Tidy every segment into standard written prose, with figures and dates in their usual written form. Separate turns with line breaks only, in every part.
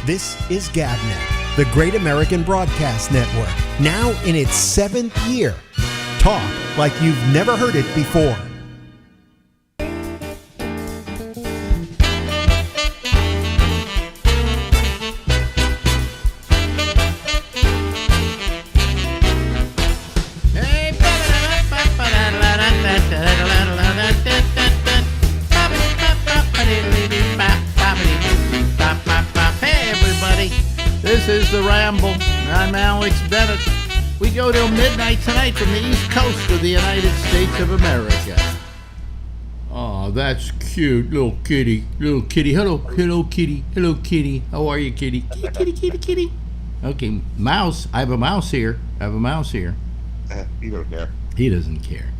This is GabNet, the Great American Broadcast Network, now in its 7th year. Talk like you've never heard it before.
This is the Ramble. I'm Bennett. We go till midnight tonight from the East Coast of the United States of America. Oh, that's cute. Little kitty. Little kitty. Hello kitty. Hello kitty. How are you, kitty? Kitty. Okay, mouse. I have a mouse here.
He don't care.
He doesn't care.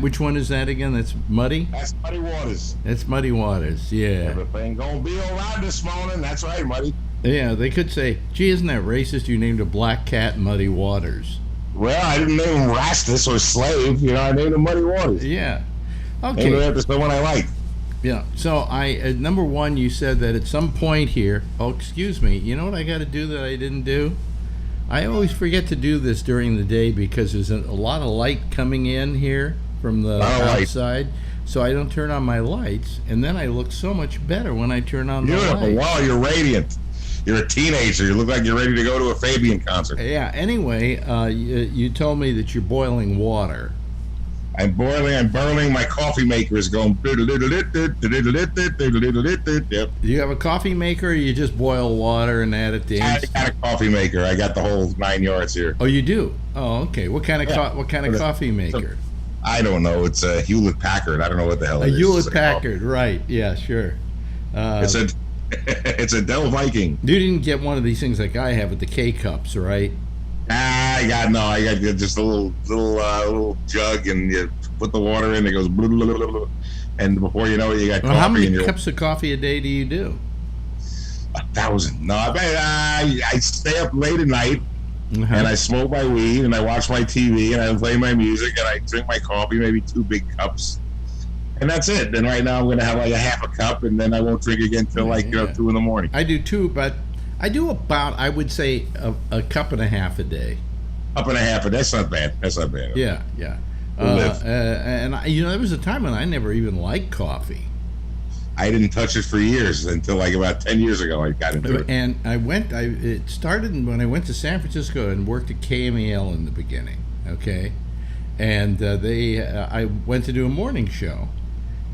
Which one is that again? That's Muddy?
That's Muddy Waters.
That's Muddy Waters, yeah.
Everything gonna be all right this morning. That's right, Muddy.
Yeah, they could say, gee, isn't that racist? You named a black cat Muddy Waters.
Well, I didn't name him Rastus or Slave. I named him Muddy Waters.
Yeah. Okay.
Named after someone I like.
Yeah. So number one, you said that at some point here. Oh, excuse me. You know what I got to do that I didn't do? I always forget to do this during the day because there's a lot of light coming in here from the outside. So I don't turn on my lights, and then I look so much better when I turn on the lights.
Wow, you're radiant. You're a teenager. You look like you're ready to go to a Fabian concert.
Yeah. Anyway, you told me that you're boiling water.
I'm boiling. My coffee maker is going. Yep.
Do you have a coffee maker, or you just boil water and add it to?
I got a coffee maker. I got the whole 9 yards here.
Oh, you do? Oh, okay. What kind of coffee maker?
I don't know. It's a Hewlett Packard. I don't know what the hell it is.
A Hewlett Packard, right? Yeah, sure.
It's a Dell Viking.
You didn't get one of these things like I have with the K cups, right?
I got just a little jug, and you put the water in. It goes blah, blah, blah, blah, and before you know it, you got coffee.
How many cups of coffee a day do you do?
1,000. No, I stay up late at night, and I smoke my weed, and I watch my TV, and I play my music, and I drink my coffee, maybe 2 big cups. And that's it. Then right now I'm going to have like a half a cup, and then I won't drink again till 2 in the morning.
I do too, but I do about, I would say, a cup and a half a day.
Cup and a half, that's not bad.
Yeah. And there was a time when I never even liked coffee.
I didn't touch it for years until like about 10 years ago I got into it.
And it started when I went to San Francisco and worked at KMEL in the beginning, okay? And I went to do a morning show.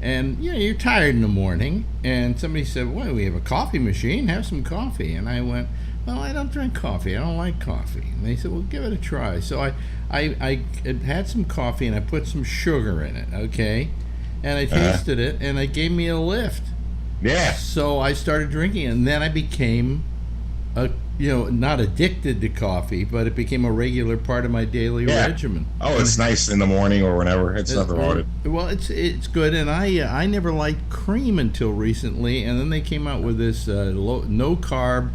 And, you're tired in the morning, and somebody said, well, we have a coffee machine, have some coffee. And I went, well, I don't drink coffee, I don't like coffee. And they said, well, give it a try. So I had some coffee, and I put some sugar in it, okay? And I tasted it, and it gave me a lift.
Yeah.
So I started drinking, and then I became not addicted to coffee, but it became a regular part of my daily regimen.
Oh, it's nice in the morning or whenever. It's nothing wrong with it.
Well, it's good, and I never liked cream until recently, and then they came out with this no carb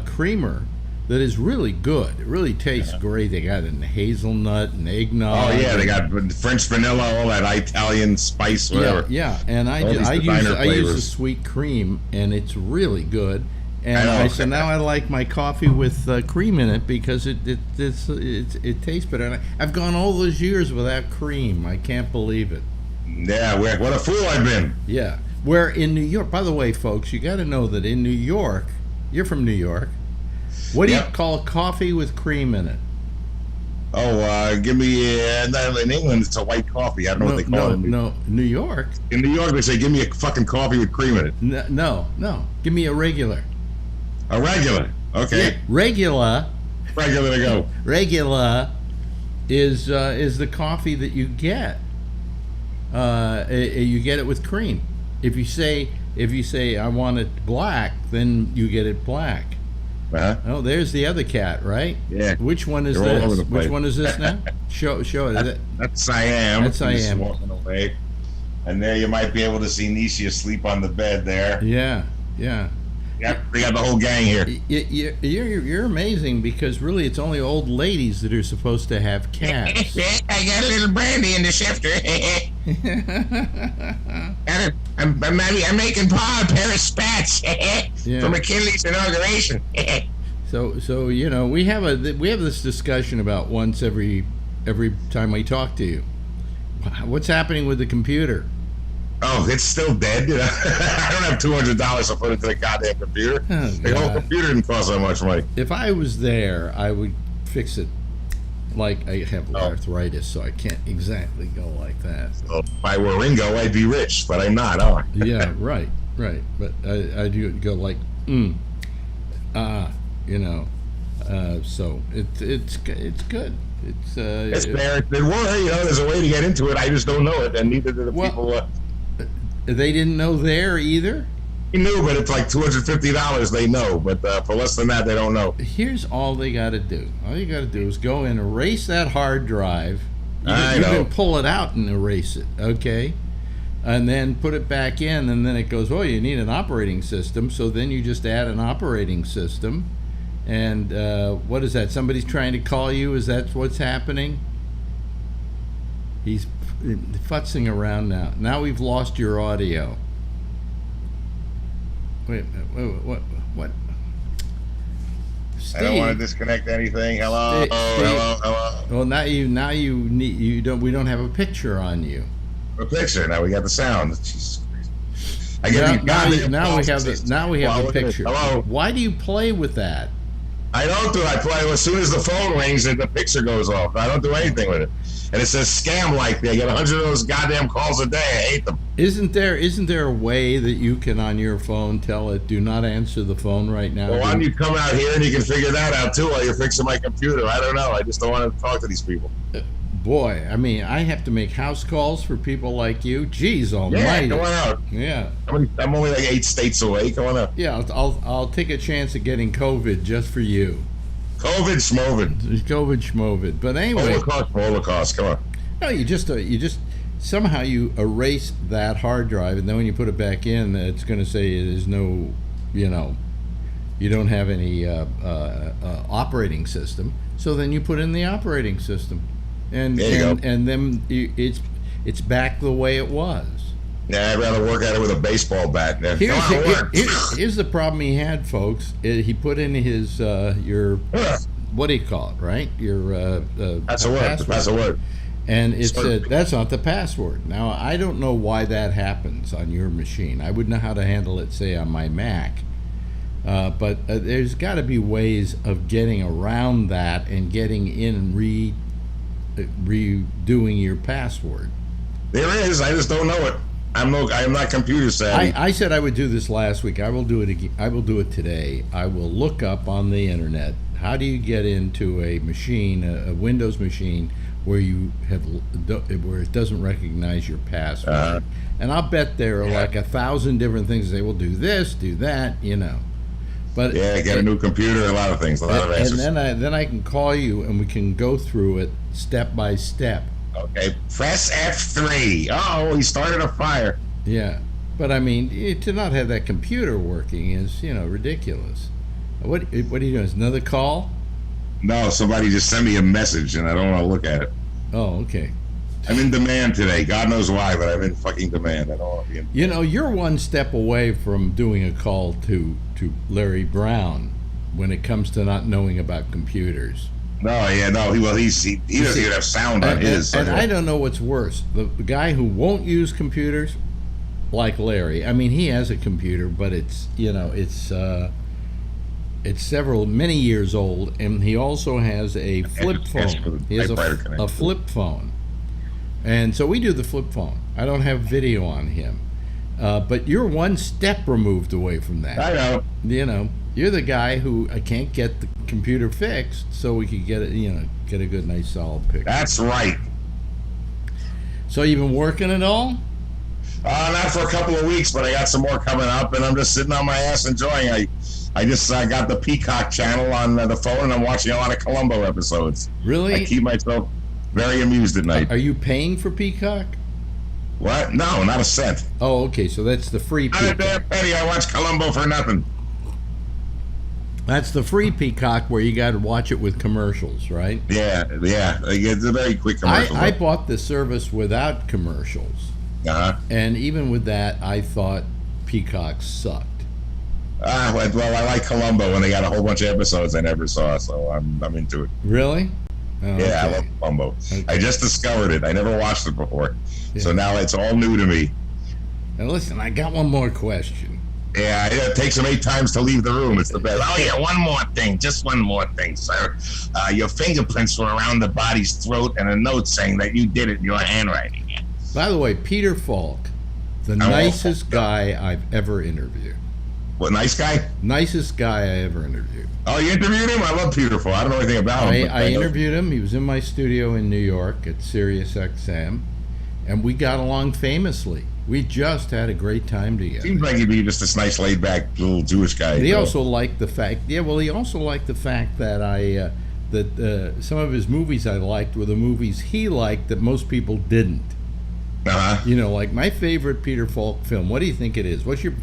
creamer that is really good. It really tastes great. They got it in hazelnut and eggnog.
Oh yeah, they got French vanilla, all that Italian spice, whatever.
Yeah, and I use the sweet cream, and it's really good. And I said, now I like my coffee with cream in it because it tastes better. And I've gone all those years without cream. I can't believe it.
Yeah, what a fool I've been.
Yeah. Where in New York, by the way, folks, you got to know that in New York, you're from New York, what do you call coffee with cream in it?
Oh, give me, in England, it's a white coffee. I don't know what they call it.
No, New York.
In New York, they say, give me a fucking coffee with cream in it.
No. Give me a regular.
A regular, okay.
Yeah, regular
to go.
Regular is the coffee that you get. You get it with cream. If you say I want it black, then you get it black. Oh, there's the other cat, right?
Yeah.
Which one is this? Which one is this now? Show it.
That's Siam.
That's Siam.
Walking away, and there you might be able to see Nisha asleep on the bed there.
Yeah.
Yeah, we got the whole gang here.
You're amazing because really it's only old ladies that are supposed to have cats.
I got a little brandy in the shifter. I'm making Paul a pair of spats.
Yeah.
for McKinley's inauguration.
So we have this discussion about once every time we talk to you. What's happening with the computer?
Oh, it's still dead. I don't have $200 to put into the goddamn computer.
Oh,
the whole computer didn't cost that much money.
If I was there, I would fix it. Like, I have arthritis, so I can't exactly go like that.
So if I were Ringo, I'd be rich, but I'm not. Oh.
Yeah, right. But I do go like, so it's good.
It's fair. There were, there's a way to get into it. I just don't know it, and neither do the people.
They didn't know there either.
He knew, but it's like $250. They know, but for less than that, they don't know.
Here's all they got to do. All you got to do is go and erase that hard drive. You can pull it out and erase it, okay? And then put it back in, and then it goes, oh, you need an operating system. So then you just add an operating system. And what is that? Somebody's trying to call you? Is that what's happening? He's futzing around now. Now we've lost your audio. Wait, what? Steve,
I don't want to disconnect anything. Hello, hello.
Well, we don't have a picture on you.
A picture. Now we got the sound. Jesus Christ.
Now we have the picture.
Hello.
Why do you play with that?
I don't do. I play as soon as the phone rings and the picture goes off. I don't do anything with it. And it says scam like they get 100 of those goddamn calls a day. I hate them.
Isn't there a way that you can on your phone tell it do not answer the phone right now?
Well, why don't you come out here and you can figure that out too while you're fixing my computer? I don't know. I just don't want to talk to these people.
Boy, I mean, I have to make house calls for people like you. Jeez almighty.
Yeah, come on out.
Yeah.
I'm only like 8 states away. Come on out.
Yeah, I'll take a chance at getting COVID just for you.
COVID schmovid. But anyway. Holocaust. Come on.
No, you just somehow you erase that hard drive, and then when you put it back in, it's going to say there's no, you don't have any operating system. So then you put in the operating system. And then it's back the way it was.
Yeah, I'd rather work at it with a baseball bat.
Here's the problem he had, folks. He put in his what do you call it, right? Your
that's a word. That's a word.
And it said that's not the password. Now I don't know why that happens on your machine. I would know how to handle it, say, on my Mac. But there's got to be ways of getting around that and getting in and redoing your password.
There is. I just don't know it. I am not computer savvy.
I said I would do this last week. I will do it again. I will do it today. I will look up on the internet how do you get into a machine, a Windows machine, where it doesn't recognize your password. And I'll bet there are like 1,000 different things. They will do this, do that, But
get a new computer, a lot of things, a lot of answers.
And then I can call you and we can go through it step by step.
Okay, press F3. Oh, he started a fire.
Yeah, but I mean, to not have that computer working is, ridiculous. What are you doing? Is another call?
No, somebody just sent me a message and I don't want to look at it.
Oh, okay.
I'm in demand today. God knows why, but I'm in fucking demand. I don't want to be in demand.
You're one step away from doing a call to Larry Brown when it comes to not knowing about computers.
He doesn't even have sound on his.
And I don't know what's worse. The guy who won't use computers, like Larry. I mean, he has a computer, but it's many years old, and he also has a flip phone. He has a flip phone. And so we do the flip phone. I don't have video on him. But you're one step removed away from that.
I know.
You're the guy who I can't get the computer fixed so we could get a good, nice, solid picture.
That's right.
So you've been working at all?
Not for a couple of weeks, but I got some more coming up, and I'm just sitting on my ass enjoying. I just got the Peacock channel on the phone, and I'm watching a lot of Columbo episodes.
Really?
I keep myself very amused at night.
Are you paying for Peacock?
What? No, not a cent.
Oh, okay. So that's the free Peacock.
Not a damn penny. I watch Columbo for nothing.
That's the free Peacock where you got to watch it with commercials, right?
Yeah. It's a very quick commercial.
I bought the service without commercials.
Uh-huh.
And even with that, I thought Peacock sucked.
Well, I like Columbo, and they got a whole bunch of episodes I never saw, so I'm into it.
Really? Oh,
Yeah,
okay.
I love Columbo.
Okay.
I just discovered it. I never watched it before, so now it's all new to me.
Now listen, I got one more question.
Yeah, it takes them 8 times to leave the room. It's the best. Oh yeah, one more thing, just one more thing, sir. Your fingerprints were around the body's throat, and a note saying that you did it in your handwriting.
By the way, Peter Falk, the nicest guy I've ever interviewed.
What, nice guy?
Nicest guy I ever interviewed.
Oh, you interviewed him? I love Peter Falk. I don't know anything about him.
I interviewed him. He was in my studio in New York at Sirius XM, and we got along famously. We just had a great time together.
Seems like he'd be just this nice, laid-back little Jewish guy.
He also liked the fact, he also liked the fact that some of his movies I liked were the movies he liked that most people didn't.
Uh-huh.
You know, like my favorite Peter Falk film. What do you think it is? What's your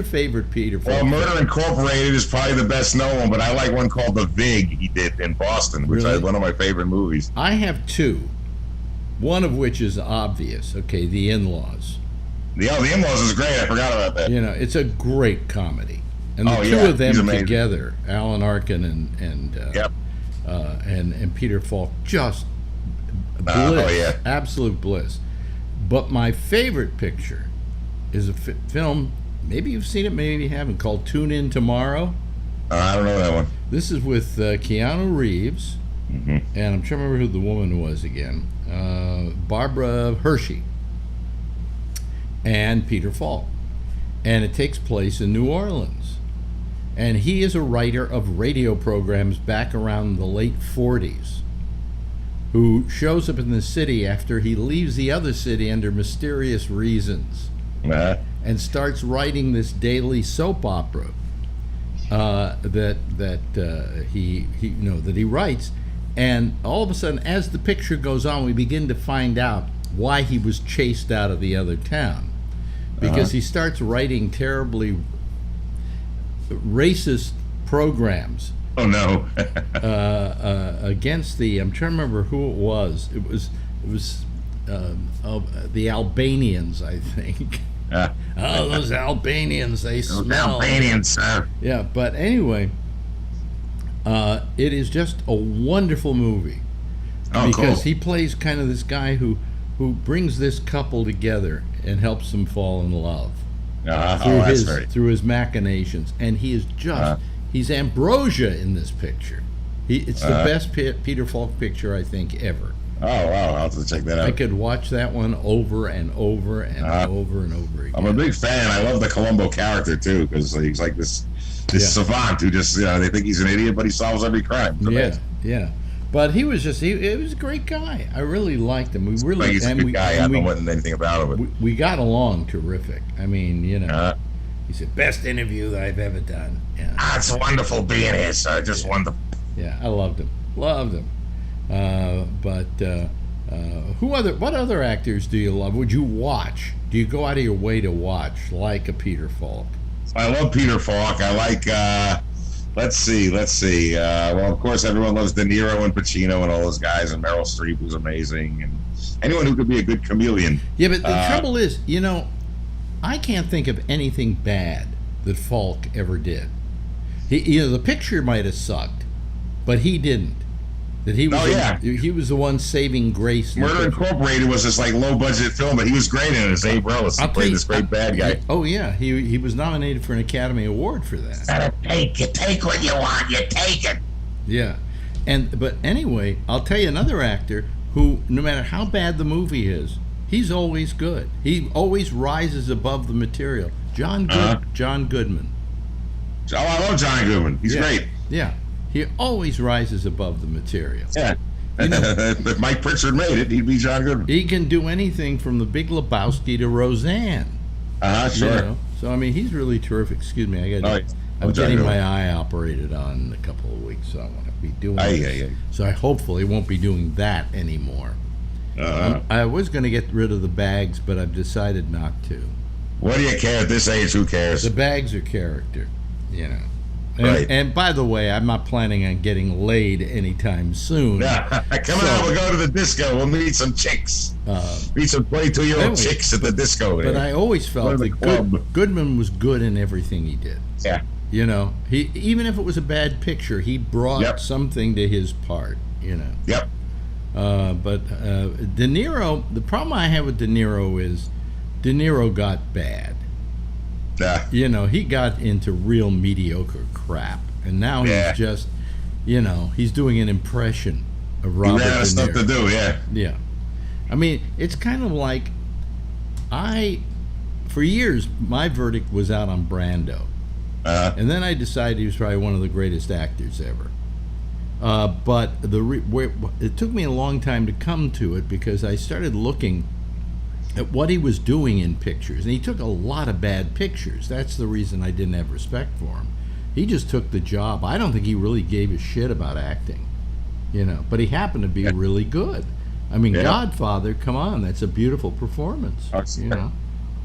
favorite Peter Falk?
Well, Murder
film?
Incorporated is probably the best known one, but I like one called The Vig he did in Boston, which is one of my favorite movies.
I have two. One of which is obvious. Okay, The In-Laws.
The In-Laws is great. I forgot about that.
You know, it's a great comedy, and the two
yeah,
of them
he's amazing.
together, Alan Arkin and Peter Falk, just bliss, absolute bliss. But my favorite picture is a film. Maybe you've seen it, maybe you haven't. Called Tune In Tomorrow.
I don't know that one.
This is with Keanu Reeves, and I'm trying to remember who the woman was again. Barbara Hershey. And Peter Falk. And it takes place in New Orleans. And he is a writer of radio programs back around the late 40s who shows up in the city after he leaves the other city under mysterious reasons and starts writing this daily soap opera that he writes. And all of a sudden, as the picture goes on, we begin to find out why he was chased out of the other town. Because he starts writing terribly racist programs.
Oh no!
Against the, I'm trying to remember who it was. It was the Albanians, I think. Oh, those Albanians! They smell.
Albanians, sir.
Yeah, but anyway, it is just a wonderful movie because he plays kind of this guy who brings this couple together and helps them fall in love through his machinations, and he is just he's ambrosia in this picture. It's the best Peter Falk picture I think ever.
Oh wow, I'll have to check that out.
I could watch that one over and over and over and over again.
I'm a big fan. I love the Columbo character too, because he's like this savant who just they think he's an idiot, but he solves every crime.
Yeah. But he was he was a great guy. I really liked him. He's a good guy. I don't know
anything about him. But
we got along terrific. I mean, he said, best interview that I've ever done. Yeah.
It's wonderful being here, sir. Just wonderful.
Yeah, I loved him. What other actors do you love? Would you watch? Do you go out of your way to watch like a Peter Falk?
I love Peter Falk. I like let's see. Well, of course, everyone loves De Niro and Pacino and all those guys, and Meryl Streep was amazing, and anyone who could be a good chameleon.
Yeah, but the trouble is, I can't think of anything bad that Falk ever did. The picture might have sucked, but he didn't. That he was he was the one saving grace.
Murder Incorporated was this like low budget film, but he was great in it as Abe Rose. He played this great bad guy.
Oh yeah, he was nominated for an Academy Award for that.
You take what you want, you take it.
Yeah, but anyway, I'll tell you another actor who, no matter how bad the movie is, he's always good. He always rises above the material. John Goodman.
Oh, I love John Goodman. He's great.
Yeah. He always rises above the material.
Yeah. If Mike Pritchard made it, he'd be John Goodman.
He can do anything from The Big Lebowski to Roseanne.
Sure.
So, I mean, he's really terrific. Excuse me. I'm getting my eye operated on in a couple of weeks, so I want to be doing this. So I hopefully won't be doing that anymore. I was going to get rid of the bags, but I've decided not to.
What do you care at this age? Who cares?
The bags are character, And by the way, I'm not planning on getting laid anytime soon.
Come on, we'll go to the disco. We'll meet some chicks. Meet some 22-year-old chicks at the disco.
But I always felt that Goodman was good in everything he did.
Yeah.
You know, he even if it was a bad picture, he brought something to his part. You know.
Yep.
But De Niro, the problem I have with De Niro is De Niro got bad.
Yeah.
You know, he got into real mediocre crap, and now he's just, you know, he's doing an impression of Robert De Niro.
He ran out of stuff to do,
Yeah. I mean, it's kind of like for years, my verdict was out on Brando. And then I decided he was probably one of the greatest actors ever. But it took me a long time to come to it because I started looking at what he was doing in pictures. And he took a lot of bad pictures. That's the reason I didn't have respect for him. He just took the job. I don't think he really gave a shit about acting, you know. But he happened to be really good. I mean, Godfather, come on, that's a beautiful performance. You know?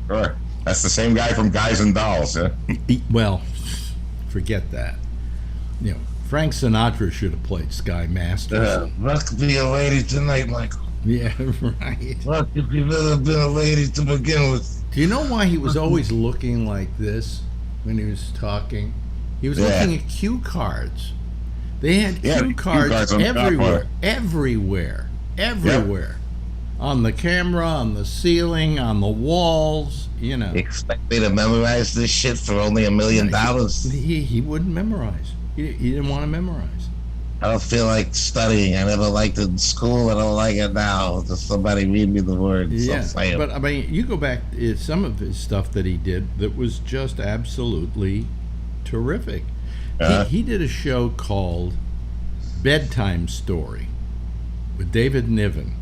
Sure. That's the same guy from Guys and Dolls, huh?
Well, forget that. You know, Frank Sinatra should have played Sky Masterson.
Must be a lady tonight, Michael.
Yeah, right.
Look, if you've ever been a lady to begin with.
Do you know why he was always looking like this when he was talking? He was looking at cue cards. They had cue cards everywhere. On the camera, on the ceiling, on the walls, you know.
You expect me to memorize this shit for only $1 million?
He wouldn't memorize. He didn't want to memorize.
I don't feel like studying. I never liked it in school. I don't like it now. Just somebody read me the words.
Yeah, but I mean, you go back to some of his stuff that he did that was just absolutely terrific. He did a show called Bedtime Story with David Niven,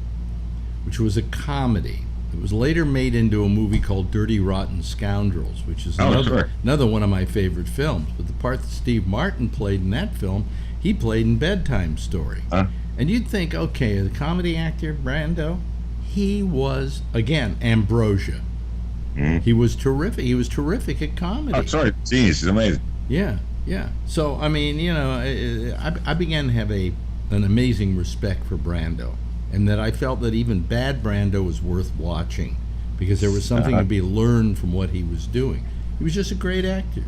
which was a comedy. It was later made into a movie called Dirty Rotten Scoundrels, which is another one of my favorite films. But the part that Steve Martin played in that film, he played in Bedtime Story. And you'd think, okay, the comedy actor, Brando, he was, again, ambrosia. He was terrific. He was terrific at comedy.
Oh, sorry. Jeez, it's amazing.
Yeah. So, I mean, you know, I began to have an amazing respect for Brando. And that I felt that even bad Brando was worth watching because there was something to be learned from what he was doing. He was just a great actor.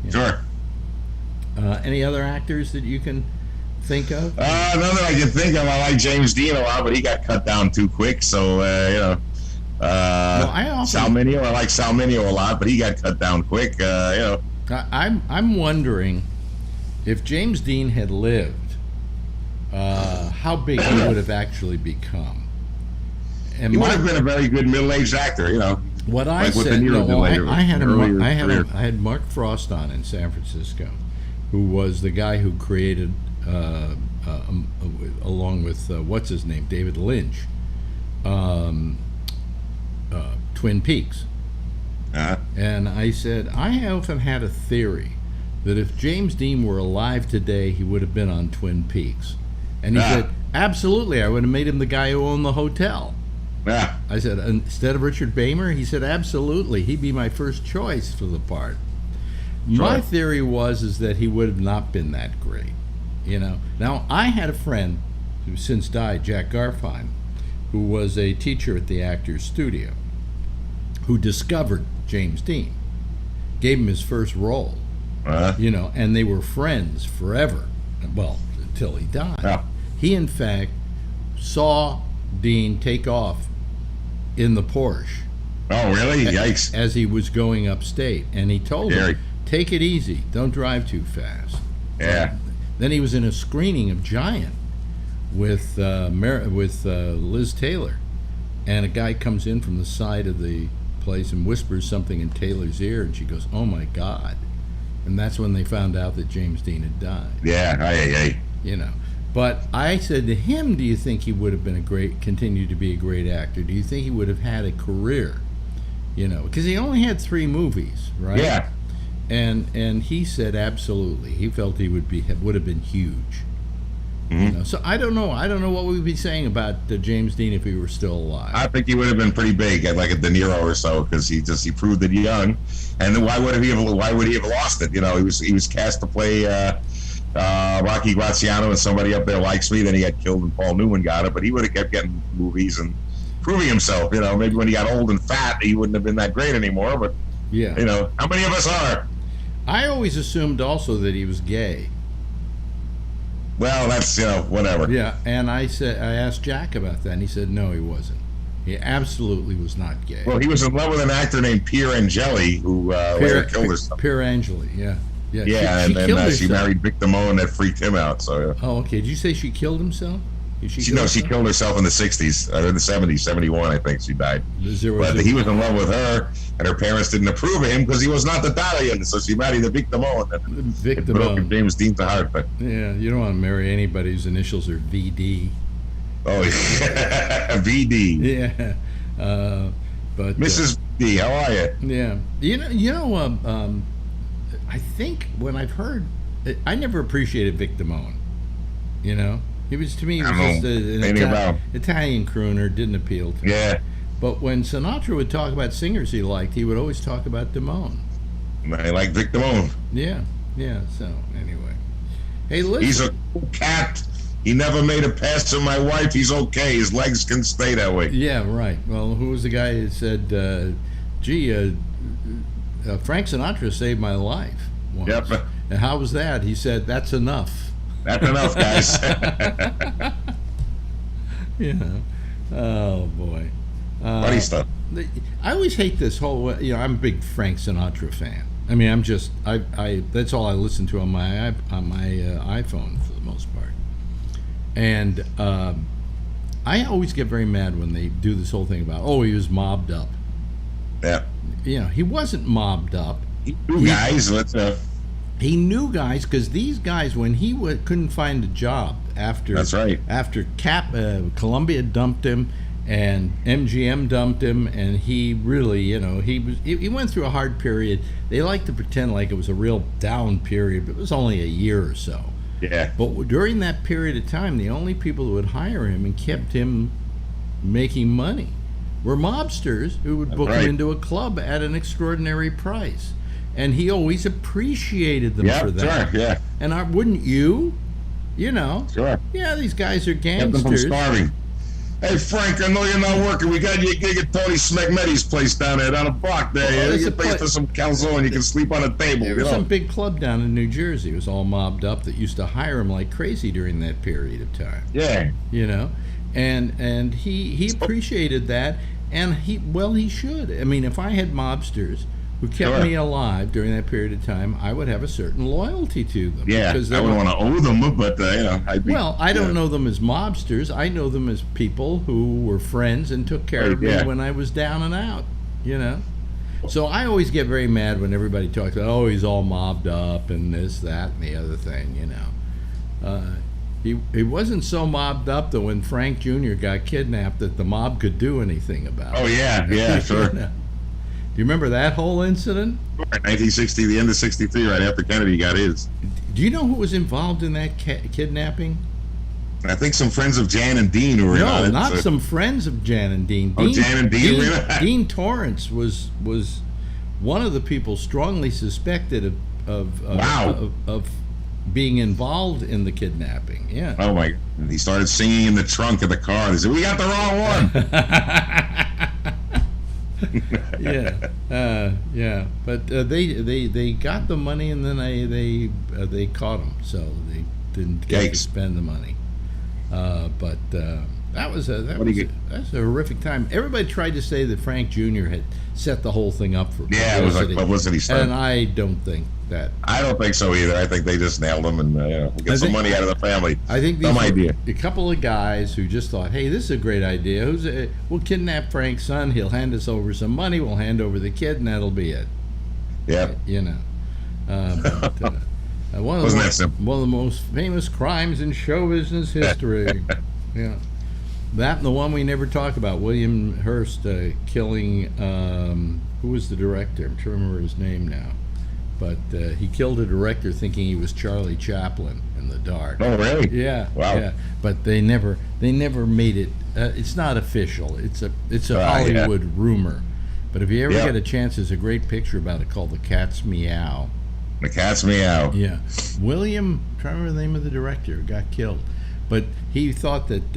You know?
Sure.
Any other actors that you can think of?
None that I can think of. I like James Dean a lot, but he got cut down too quick. So, you know. Sal Mineo, I like Sal Mineo a lot, but he got cut down quick. You know.
I'm wondering if James Dean had lived, how big he would have actually become. And
he would have been a very good middle-aged actor, you know.
What I said, I had Mark Frost on in San Francisco, who was the guy who created, along with what's his name, David Lynch, Twin Peaks. And I said, I often had a theory that if James Dean were alive today, he would have been on Twin Peaks. And he said, absolutely, I would have made him the guy who owned the hotel. I said, instead of Richard Beymer? He said, absolutely, he'd be my first choice for the part. My theory is that he would have not been that great, you know. Now, I had a friend who since died, Jack Garfine, who was a teacher at the Actors Studio, who discovered James Dean, gave him his first role, you know, and they were friends forever, well, until he died. He, in fact, saw Dean take off in the Porsche.
Oh, really? Yikes.
As he was going upstate, and he told him, take it easy, don't drive too fast. Then he was in a screening of Giant with Liz Taylor, and a guy comes in from the side of the place and whispers something in Taylor's ear, and she goes, oh my God. And that's when they found out that James Dean had died. You know. But I said to him, do you think he would have been continued to be a great actor? Do you think he would have had a career? You know, because he only had 3 movies, right?
Yeah.
And he said absolutely. He felt he would have been huge. You know, so I don't know what we'd be saying about James Dean if he were still alive.
I think he would have been pretty big, like a De Niro or so, because he proved it young. And then why would he have lost it? You know, he was cast to play Rocky Graziano and Somebody Up There Likes Me. Then he got killed and Paul Newman got it, but he would have kept getting movies and proving himself. You know, maybe when he got old and fat, he wouldn't have been that great anymore. But you know, how many of us are?
I always assumed also that he was gay.
Well, that's, whatever.
Yeah, and I asked Jack about that, and he said no, he wasn't. He absolutely was not gay.
Well, he was in love with an actor named Pier Angeli, who later killed herself.
Pier Angeli, yeah.
Yeah,
she
and then she married Vic Damone, and that freaked him out. So.
Oh, okay. Did you say she killed himself?
She killed herself in the 60s, or in the 70s, 71, I think she died. He was in love with her, and her parents didn't approve of him because he was not Italian, so she married the Vic Damone.
Vic Damone.
James Dean to heart, but
yeah, you don't want to marry anybody whose initials are VD.
Oh, yeah. VD.
Yeah, but
Mrs. D, how are you?
Yeah, I think when I've heard, I never appreciated Vic Damone. He was, to me, he was just an Italian crooner, didn't appeal to me.
Yeah.
But when Sinatra would talk about singers he liked, he would always talk about Damone.
I like Vic Damone.
Yeah, so anyway. Hey, listen.
He's a cool cat. He never made a pass to my wife. He's okay. His legs can stay that way.
Yeah, right. Well, who was the guy who said, Frank Sinatra saved my life once.
Yep.
And how was that? He said, that's enough.
That's enough, guys.
Oh boy.
Funny stuff.
I always hate this whole. I'm a big Frank Sinatra fan. I mean, I'm just. I that's all I listen to on my iPhone for the most part. And I always get very mad when they do this whole thing about, he was mobbed up.
Yeah.
He wasn't mobbed up.
He knew guys.
He knew guys because these guys, when he couldn't find a job after.
That's right.
After Columbia dumped him and MGM dumped him, and he really, he went through a hard period. They like to pretend like it was a real down period, but it was only a year or so.
Yeah.
But during that period of time, the only people who would hire him and kept him making money were mobsters who would book him into a club at an extraordinary price. And he always appreciated them for that.
Sure, yeah.
And wouldn't you?
Sure.
Yeah, these guys are
Kept them from
gangsters.
starving. Hey, Frank, I know you're not working. We got you a gig at Tony Smegmetti's place down there, down the block there. You get paid for some calzone and you can sleep on a table.
There was some big club down in New Jersey. It was all mobbed up that used to hire him like crazy during that period of time.
Yeah.
And he appreciated that, and he should. I mean, if I had mobsters who kept me alive during that period of time, I would have a certain loyalty to them.
Yeah,
because
I wouldn't want to owe them, but, I'd be...
Well, I don't know them as mobsters. I know them as people who were friends and took care of me when I was down and out, So I always get very mad when everybody talks about, he's all mobbed up and this, that, and the other thing, He wasn't so mobbed up that when Frank Jr. got kidnapped that the mob could do anything about it.
Oh, yeah, sure.
Do you remember that whole incident?
1960, the end of 63, right after Kennedy got his.
Do you know who was involved in that kidnapping?
I think some friends of Jan and Dean who were on it.
No, not some friends of Jan and Dean.
Jan and Dean?
Dean Torrance was one of the people strongly suspected of being involved in the kidnapping. Yeah.
Oh my! He started singing in the trunk of the car. They said, "We got the wrong one."
Yeah. But they got the money, and then they caught him, so they didn't get to spend the money. But that was a horrific time. Everybody tried to say that Frank Jr. had set the whole thing up for publicity.
Yeah, it was like publicity stuff.
And I don't think that.
I don't think so either. I think they just nailed him and we'll get some money out of the family.
I think
some idea.
A couple of guys who just thought, hey, this is a great idea. We'll kidnap Frank's son. He'll hand us over some money. We'll hand over the kid, and that'll be it.
Yeah.
One of the most famous crimes in show business history. Yeah. That and the one we never talk about, William Hearst killing, who was the director? I'm trying to remember his name now. But he killed a director thinking he was Charlie Chaplin in the dark.
Oh, really?
Yeah.
Wow.
Yeah. But they never made it. It's not official. It's a Hollywood rumor. But if you ever get a chance, there's a great picture about it called The Cat's Meow.
The Cat's Meow.
Yeah. William, I'm trying to remember the name of the director, got killed. But he thought that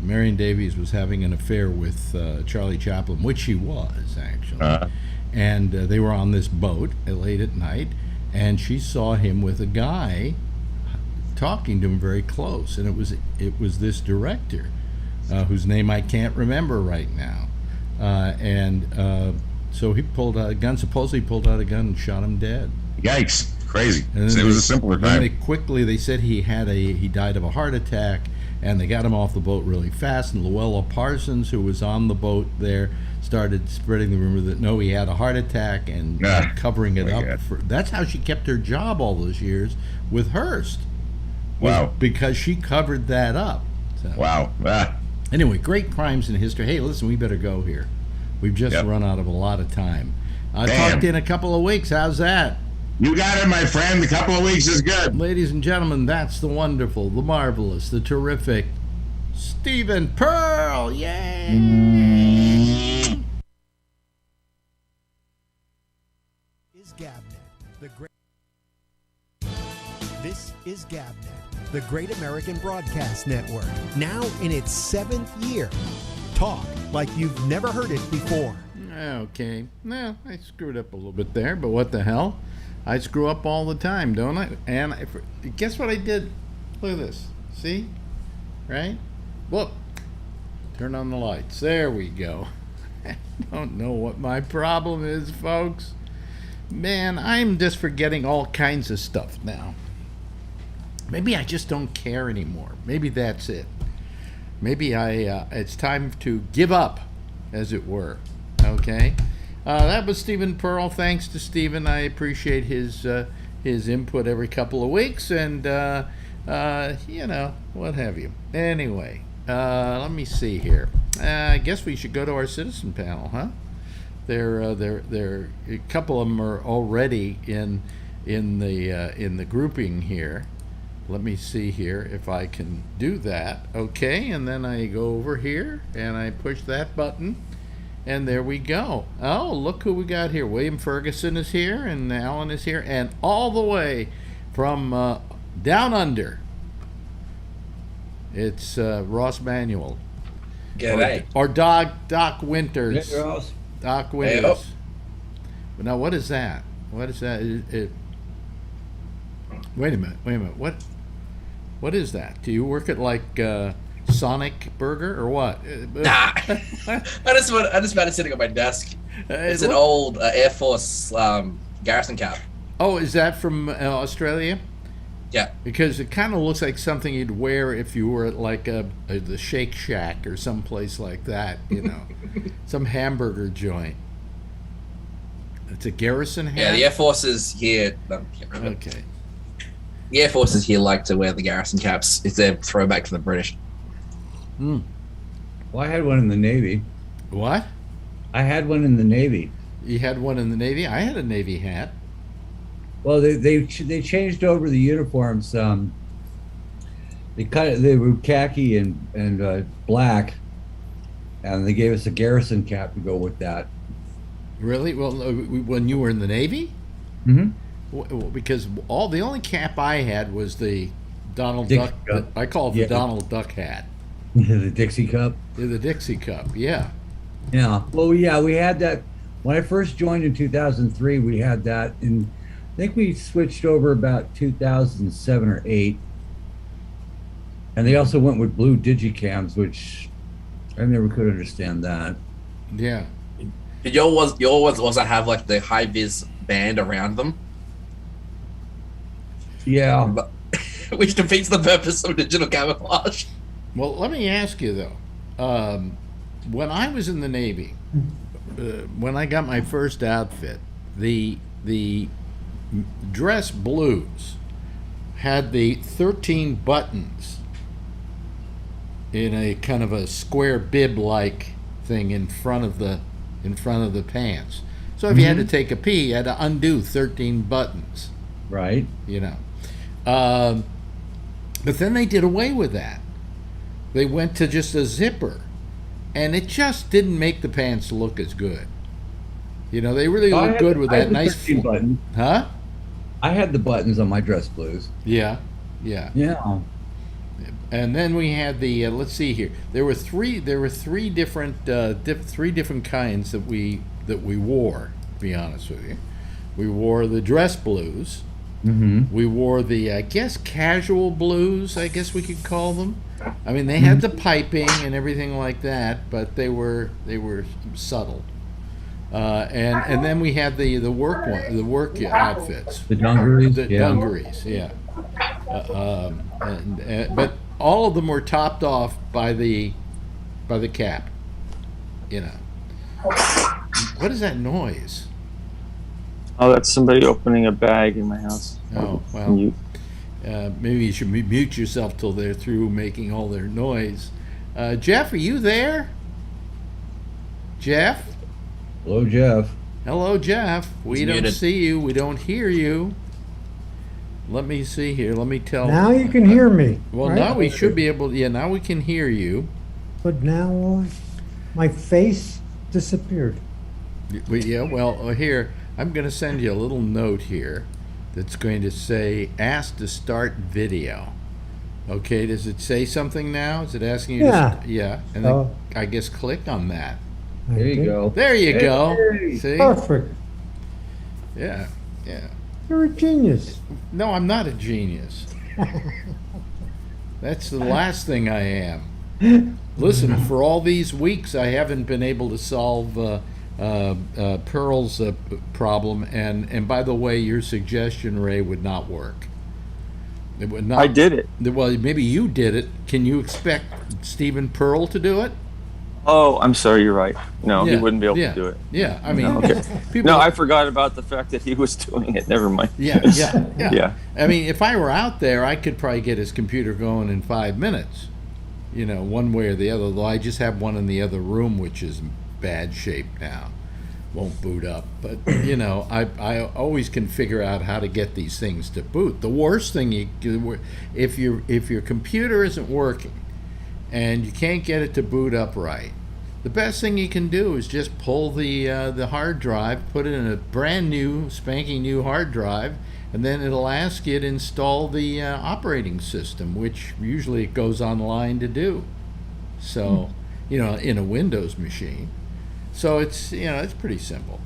Marion Davies was having an affair with Charlie Chaplin, which she was, actually. And they were on this boat late at night, and she saw him with a guy talking to him very close, and it was this director whose name I can't remember right now, so he pulled out a gun. Supposedly pulled out a gun and shot him dead.
Yikes! Crazy. It was a simpler time.
They said he died of a heart attack, and they got him off the boat really fast. And Luella Parsons, who was on the boat there, started spreading the rumor that no, he had a heart attack, and covering it up. That's how she kept her job all those years with Hearst.
Wow.
Because she covered that up. So.
Wow.
Anyway, great crimes in history. Hey, listen, we better go here. We've just run out of a lot of time. Talk to you in a couple of weeks. How's that?
You got it, my friend. A couple of weeks is good.
Ladies and gentlemen, that's the wonderful, the marvelous, the terrific Stephen Pearl. Yay!
Is Gabnet, the great. This is Gabnet, the Great American Broadcast Network, now in its 7th year. Talk like you've never heard it before.
Okay. Well, I screwed up a little bit there, but what the hell? I screw up all the time, don't I? And guess what I did? Look at this. See? Right? Whoop. Turn on the lights. There we go. I don't know what my problem is, folks. Man, I'm just forgetting all kinds of stuff now. Maybe I just don't care anymore. Maybe that's it. Maybe it's time to give up, as it were. Okay? That was Stephen Pearl. Thanks to Stephen. I appreciate his input every couple of weeks, and what have you. Anyway, let me see here. I guess we should go to our citizen panel, huh? They're a couple of them are already in the grouping here. Let me see here if I can do that. Okay, and then I go over here and I push that button. And there we go. Oh, look who we got here. William Ferguson is here, and Alan is here, and all the way from down under, it's Ross Manuel.
G'day.
Or Doc Winters.
Yeah, Ross.
Doc Winters.
Hey, oh.
But now, what is that? What is that? Wait a minute. What is that? Do you work at Sonic Burger or what?
Nah, I just found it sitting on my desk. It's an old Air Force garrison cap.
Oh, is that from Australia?
Yeah.
Because it kind of looks like something you'd wear if you were at the Shake Shack or someplace like that, some hamburger joint. It's a garrison hat?
Yeah, the Air Force is here.
Okay.
The Air Force is here like to wear the garrison caps. It's their throwback to the British.
Hmm.
Well, I had one in the Navy.
What?
I had one in the Navy.
You had one in the Navy? I had a Navy hat.
Well, they changed over the uniforms. They were khaki and black, and they gave us a garrison cap to go with that.
Really? Well, when you were in the Navy?
Mm-hmm.
Because the only cap I had was the Donald
Dixie
Duck.
Cup.
I call it the Donald Duck hat.
The Dixie Cup.
The Dixie Cup. Yeah.
Yeah. Well, yeah, we had that when I first joined in 2003. We had that, and I think we switched over about 2007 or 8. And they also went with blue digicams, which I never could understand that.
Yeah.
Did your ones also have the high vis band around them?
Yeah.
Which defeats the purpose of digital camouflage.
Well, let me ask you though. When I was in the Navy, when I got my first outfit, the dress blues had the 13 buttons in a kind of a square bib-like thing in front of the pants. So if you had to take a pee, you had to undo 13 buttons.
Right.
But then they did away with that. They went to just a zipper, and it just didn't make the pants look as good. They really look good with that nice
button.
Huh?
I had the buttons on my dress blues.
Yeah. And then we had the let's see here. There were three different kinds that we wore. To be honest with you, We wore the dress blues.
Mm-hmm.
We wore the, I guess, casual blues, I guess we could call them. I mean, they had the piping and everything like that, but they were subtle. And then we had the work outfits.
The dungarees.
The dungarees, yeah. But all of them were topped off by the cap. You know. What is that noise?
Oh, that's somebody opening a bag in my house.
Oh, well, maybe you should mute yourself till they're through making all their noise. Jeff, are you there? Jeff?
Hello, Jeff.
Hello, Jeff. We
He's
don't
muted.
see you. We don't hear you. Let me see here. Let me tell.
Now you can hear me.
Well,
right?
now we should be able to. Yeah, now we can hear you.
But now my face disappeared.
Yeah, well, here, I'm going to send you a little note here that's going to say, ask to start video. Okay, does it say something now? Is it asking you
Yeah.
to yeah, and
Oh.
then I guess click on that.
There you go.
There you go.
Hey.
See?
Perfect.
Yeah, yeah.
You're a genius.
No, I'm not a genius. That's the last thing I am. Listen, for all these weeks, I haven't been able to solve Pearl's problem, and by the way, your suggestion, Ray, would not work. It would not.
I did it.
Well, maybe you did it. Can you expect Stephen Pearl to do it?
Oh, I'm sorry. You're right. No, he
Yeah,
wouldn't be able
yeah,
to do it.
Yeah, I mean,
No, okay.
people.
No, I forgot about the fact that he was doing it. Never mind.
Yeah.
Yeah.
I mean, if I were out there, I could probably get his computer going in 5 minutes. You know, one way or the other. Though I just have one in the other room, which is in bad shape now. Won't boot up. But you know, I always can figure out how to get these things to boot. The worst thing if your computer isn't working and you can't get it to boot up right, the best thing you can do is just pull the hard drive, put it in a brand new, spanking new hard drive, and then it'll ask you to install the operating system, which usually it goes online to do. So, you know, in a Windows machine. So it's, you know, it's pretty simple.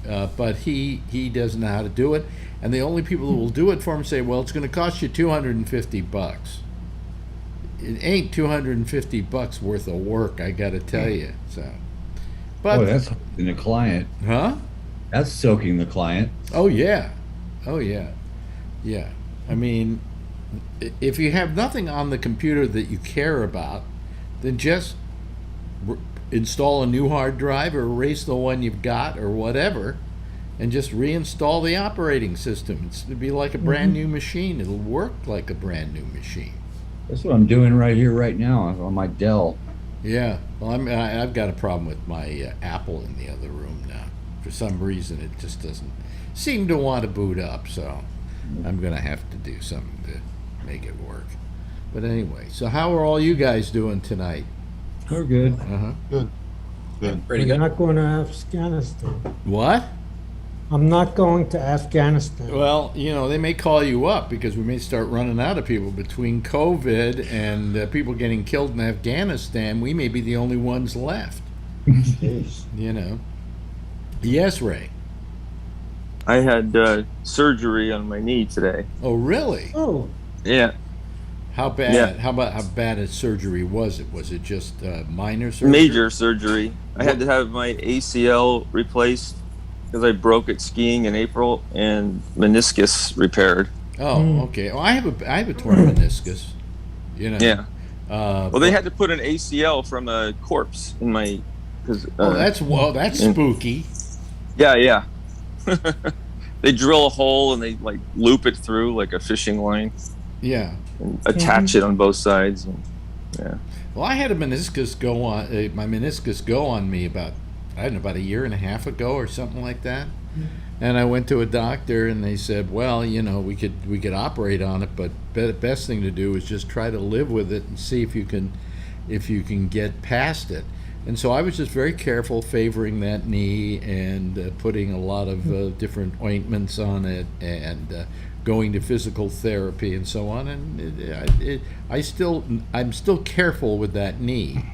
But he doesn't know how to do it, and the only people who will do it for him say, well, it's going to cost you $250. It ain't $250 worth of work, I got to tell you. So, but
Oh, that's soaking the client.
huh?
That's soaking the client.
Oh yeah, yeah. I mean, if you have nothing on the computer that you care about, then just install a new hard drive or erase the one you've got or whatever, and just reinstall the operating system. It'll be like a brand new machine. It'll work like a brand new machine.
That's what I'm doing right here, right now, on my Dell.
Yeah. Well, I've got a problem with my Apple in the other room now. For some reason, it just doesn't seem to want to boot up. So I'm gonna have to do something to make it work. But anyway, so how are all you guys doing tonight?
We're good.
Good.
Pretty
I'm
good.
not going to Afghanistan.
What?
I'm not going to Afghanistan.
Well, you know, they may call you up because we may start running out of people between COVID and people getting killed in Afghanistan. We may be the only ones left.
Jeez.
You know. Yes, Ray.
I had surgery on my knee today.
Oh, really?
Oh,
Yeah.
How bad?
Yeah.
How bad a surgery was it? Was it just minor surgery?
Major surgery. I had to have my ACL replaced because I broke it skiing in April, and meniscus repaired.
Oh, okay. Well, I have a torn meniscus. You know.
Yeah. Well, they
but-
had to put an ACL from a corpse in my. Cause,
Oh, that's spooky.
Yeah. They drill a hole and they like loop it through like a fishing line
Yeah.
and attach it on both sides. And, yeah.
Well, I had a meniscus go on. My meniscus go on me about a year and a half ago or something like that. And I went to a doctor and they said, well, you know, we could operate on it, but the best thing to do is just try to live with it and see if you can get past it. And so I was just very careful, favoring that knee and putting a lot of different ointments on it and going to physical therapy and so on. And I'm still careful with that knee.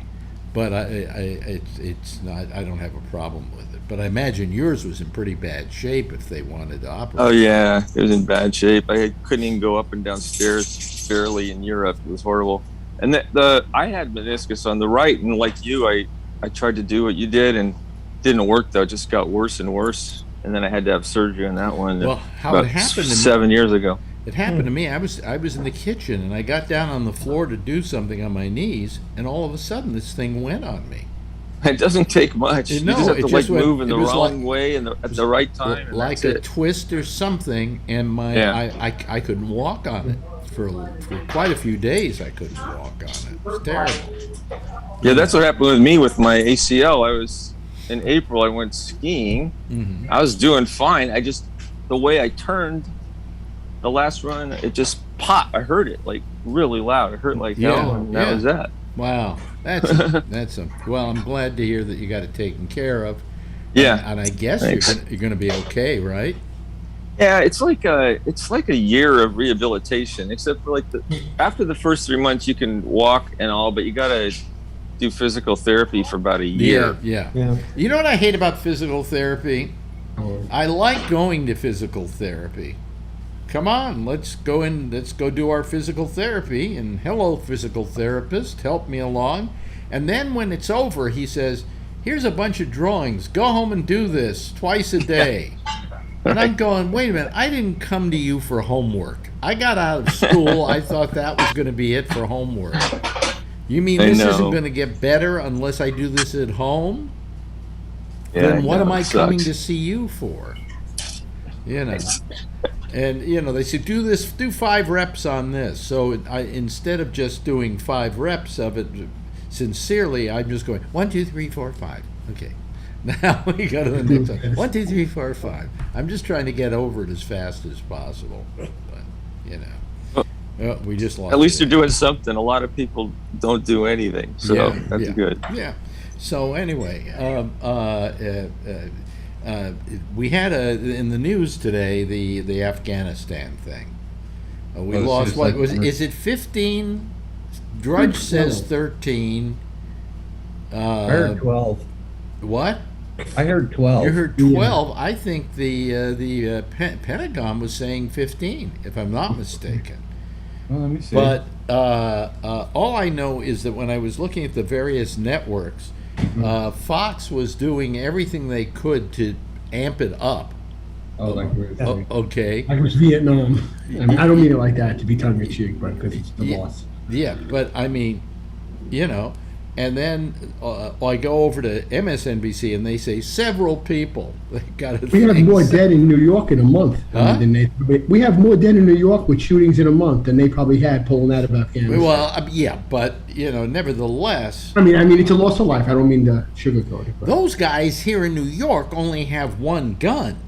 But it's not. I don't have a problem with it. But I imagine yours was in pretty bad shape if they wanted to operate.
Oh yeah, it was in bad shape. I couldn't even go up and down stairs barely in Europe. It was horrible. And I had meniscus on the right, and like you, I tried to do what you did, and didn't work though. It just got worse and worse. And then I had to have surgery on that one.
Well, how it happened to me,
7 years ago.
It happened to me. I was in the kitchen, and I got down on the floor to do something on my knees, and all of a sudden this thing went on me.
It doesn't take much. You just have to
just
move in the wrong
like,
way and at the right time.
Like a twist or something, and I couldn't walk on it for quite a few days. I couldn't walk on it. It was terrible.
Yeah, that's what happened with me with my ACL. In April, I went skiing.
Mm-hmm.
I was doing fine. The way I turned the last run, it just popped. I heard it like really loud. It hurt like hell, and that was that.
Wow, well, I'm glad to hear that you got it taken care of.
Yeah,
and I guess you're going to be okay, right?
Yeah, it's like a year of rehabilitation. Except for after the first 3 months, you can walk and all, but you gotta do physical therapy for about a year.
Yeah. You know what I hate about physical therapy? I like going to physical therapy. Come on, let's go do our physical therapy. And hello, physical therapist, help me along. And then when it's over, he says, here's a bunch of drawings. Go home and do this twice a day. And I'm going, wait a minute, I didn't come to you for homework. I got out of school. I thought that was going to be it for homework. You mean this isn't going to get better unless I do this at home?
Yeah,
then what am I coming to see you for? You know. And, they say, do 5 reps on this. So instead of just doing 5 reps of it, sincerely, I'm just going, 1, 2, 3, 4, 5. Okay. Now we go to the next one. 1, 2, 3, 4, 5. I'm just trying to get over it as fast as possible. But, we just lost.
At least you're doing something. A lot of people don't do anything. So that's good.
Yeah. So anyway, we had in the news today the Afghanistan thing. We lost is it 15? Drudge says 13.
I heard 12.
What?
I heard 12.
You heard 12. Yeah. I think the Pentagon was saying 15, if I'm not mistaken.
Well, let me see.
But all I know is that when I was looking at the various networks, Fox was doing everything they could to amp it up.
Oh, like
okay.
Like it was Vietnam. I mean, I don't mean it like that to be tongue in cheek, but because it's the loss.
Yeah, but I mean, and then I go over to MSNBC and they say several people got.
We have more dead in New York in a month than we have more dead in New York with shootings in a month than they probably had pulling out of Afghanistan.
Well, yeah, but nevertheless.
I mean, it's a loss of life. I don't mean to sugarcoat it. But.
Those guys here in New York only have one gun.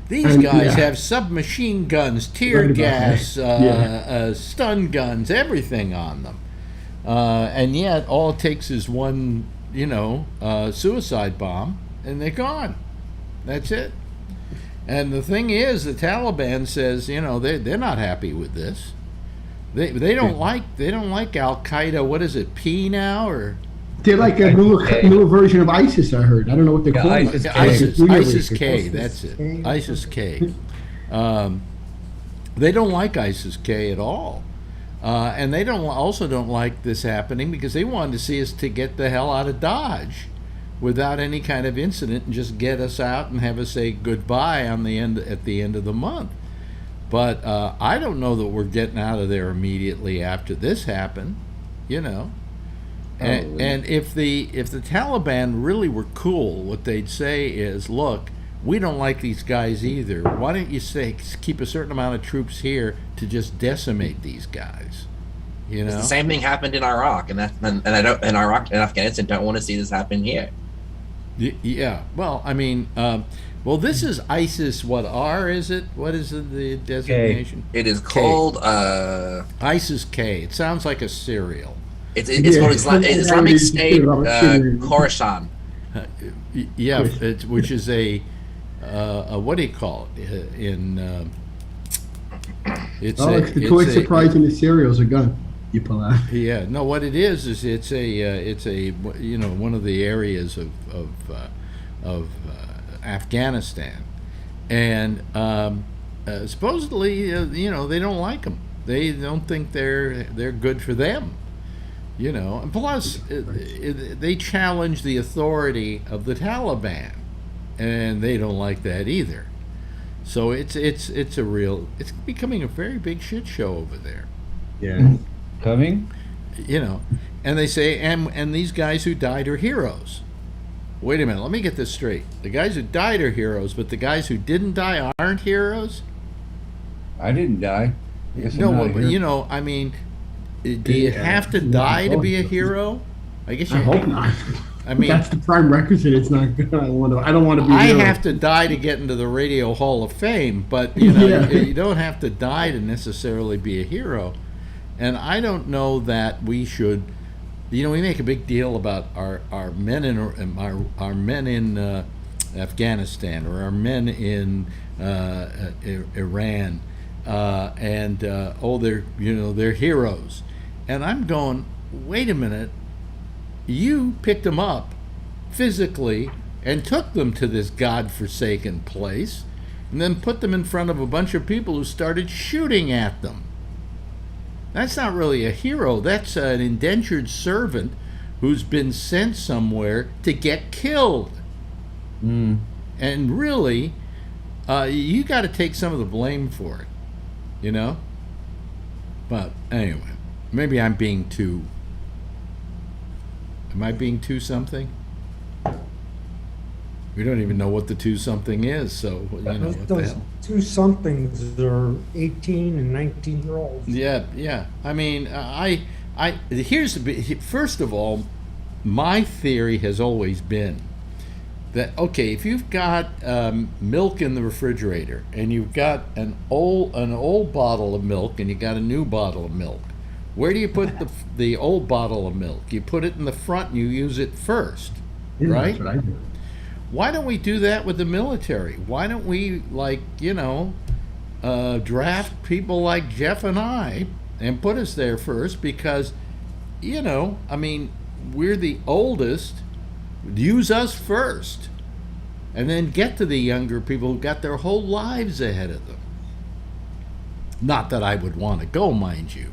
These guys have submachine guns, tear gas, stun guns, everything on them. And yet, all it takes is one, suicide bomb, and they're gone. That's it. And the thing is, the Taliban says, they're not happy with this. They don't like Al Qaeda. What is it, P now or?
They're like a new version of ISIS. I heard. I don't know what they're called.
ISIS K. That's it. ISIS K. They don't like ISIS K at all. And they also don't like this happening because they wanted to see us to get the hell out of Dodge without any kind of incident and just get us out and have us say goodbye at the end of the month. But I don't know that we're getting out of there immediately after this happened, And if the Taliban really were cool, what they'd say is, look, we don't like these guys either. Why don't you keep a certain amount of troops here to just decimate these guys?
The same thing happened in Iraq, and Iraq and Afghanistan don't want to see this happen here.
Yeah. Well, I mean, this is ISIS. What R is it? What is the designation?
It is called
ISIS K. It sounds like a cereal.
It's called Islamic State Khorasan.
Which is a what do you call it? It's
the toy surprise in the cereal's a gun. you pull out.
Yeah, no. What it is it's a one of the areas of Afghanistan, and supposedly they don't like them. They don't think they're good for them. And plus they challenge the authority of the Taliban, and they don't like that either. So it's becoming a very big shit show over there.
Yeah. Coming?
And they say, and these guys who died are heroes. Wait a minute, let me get this straight. The guys who died are heroes, but the guys who didn't die aren't heroes?
I didn't die. I guess I'm not a hero.
I mean, do you have to die to be a hero? I guess
I hope not.
I mean,
that's the prime requisite. It's not good. I don't want to be.
I have to die to get into the Radio Hall of Fame, but you don't have to die to necessarily be a hero. And I don't know that we should. We make a big deal about our men in our men in Afghanistan or our men in Iran, and they're heroes. And I'm going, wait a minute. You picked them up physically and took them to this godforsaken place and then put them in front of a bunch of people who started shooting at them. That's not really a hero. That's an indentured servant who's been sent somewhere to get killed. And really, you got to take some of the blame for it, But anyway, maybe I'm being too... Am I being too something? We don't even know what the two something is, so what the
Those
hell?
two somethings are 18 and 19-year-olds.
Yeah. I mean, first of all, my theory has always been that if you've got milk in the refrigerator and you've got an old bottle of milk and you got a new bottle of milk, where do you put the old bottle of milk? You put it in the front and you use it first, right?
That's what I do.
Why don't we do that with the military? Why don't we, draft people like Jeff and I and put us there first? Because, we're the oldest. Use us first. And then get to the younger people who've got their whole lives ahead of them. Not that I would want to go, mind you.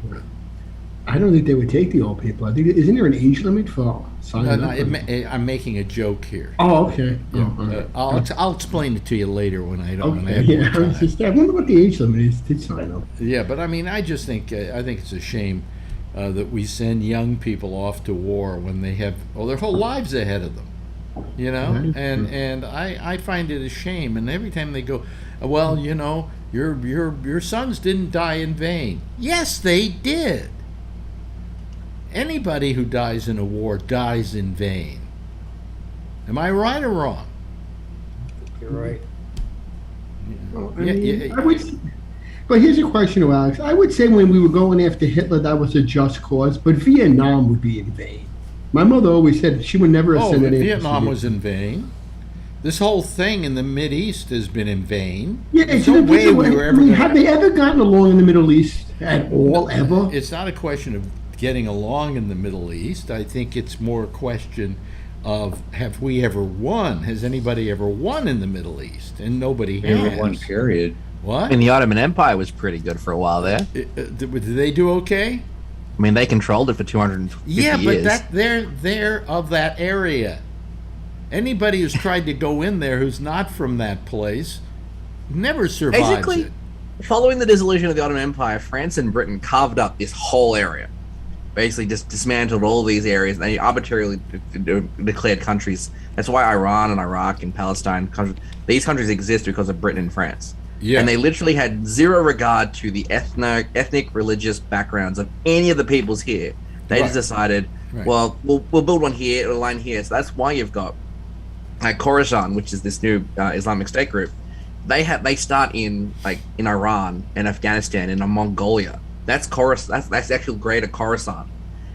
I don't think they would take the old people. I think isn't there an age limit for signing up?
I'm making a joke here.
Oh, okay.
Yeah.
All right.
I'll explain it to you later when I don't.
Okay. I wonder what the age limit is to sign up.
Yeah, but I just think it's a shame that we send young people off to war when they have their whole lives ahead of them. And I find it a shame. And every time they go, well, your sons didn't die in vain. Yes, they did. Anybody who dies in a war dies in vain. Am I right or wrong?
You're right.
But here's a question to Alex. I would say when we were going after Hitler, that was a just cause, but Vietnam would be in vain. My mother always said she would never have sent anything.
Vietnam was in vain. This whole thing in the Mideast has been in vain.
Yeah,
There's no way we were ever
have they ever gotten along in the Middle East at all, ever?
It's not a question of getting along in the Middle East. I think it's more a question of have we ever won? Has anybody ever won in the Middle East? And nobody has.
Never won, period.
What?
And the Ottoman Empire was pretty good for a while there.
Did they do okay?
I mean, they controlled it for 250 years.
Yeah, but they're of that area. Anybody who's tried to go in there who's not from that place never survives
Basically,
it.
Following the dissolution of the Ottoman Empire, France and Britain carved up this whole area. Basically just dismantled all these areas and they arbitrarily declared countries. That's why Iran and Iraq and Palestine, these countries exist because of Britain and France. Yeah. And they literally had zero regard to the ethnic, religious backgrounds of any of the peoples here. They just decided, well, we'll build one here, a line here. So that's why you've got Khorasan, which is this new Islamic State group. They start in Iran and Afghanistan and in Mongolia. That's Khorasan. That's actual greater Khorasan.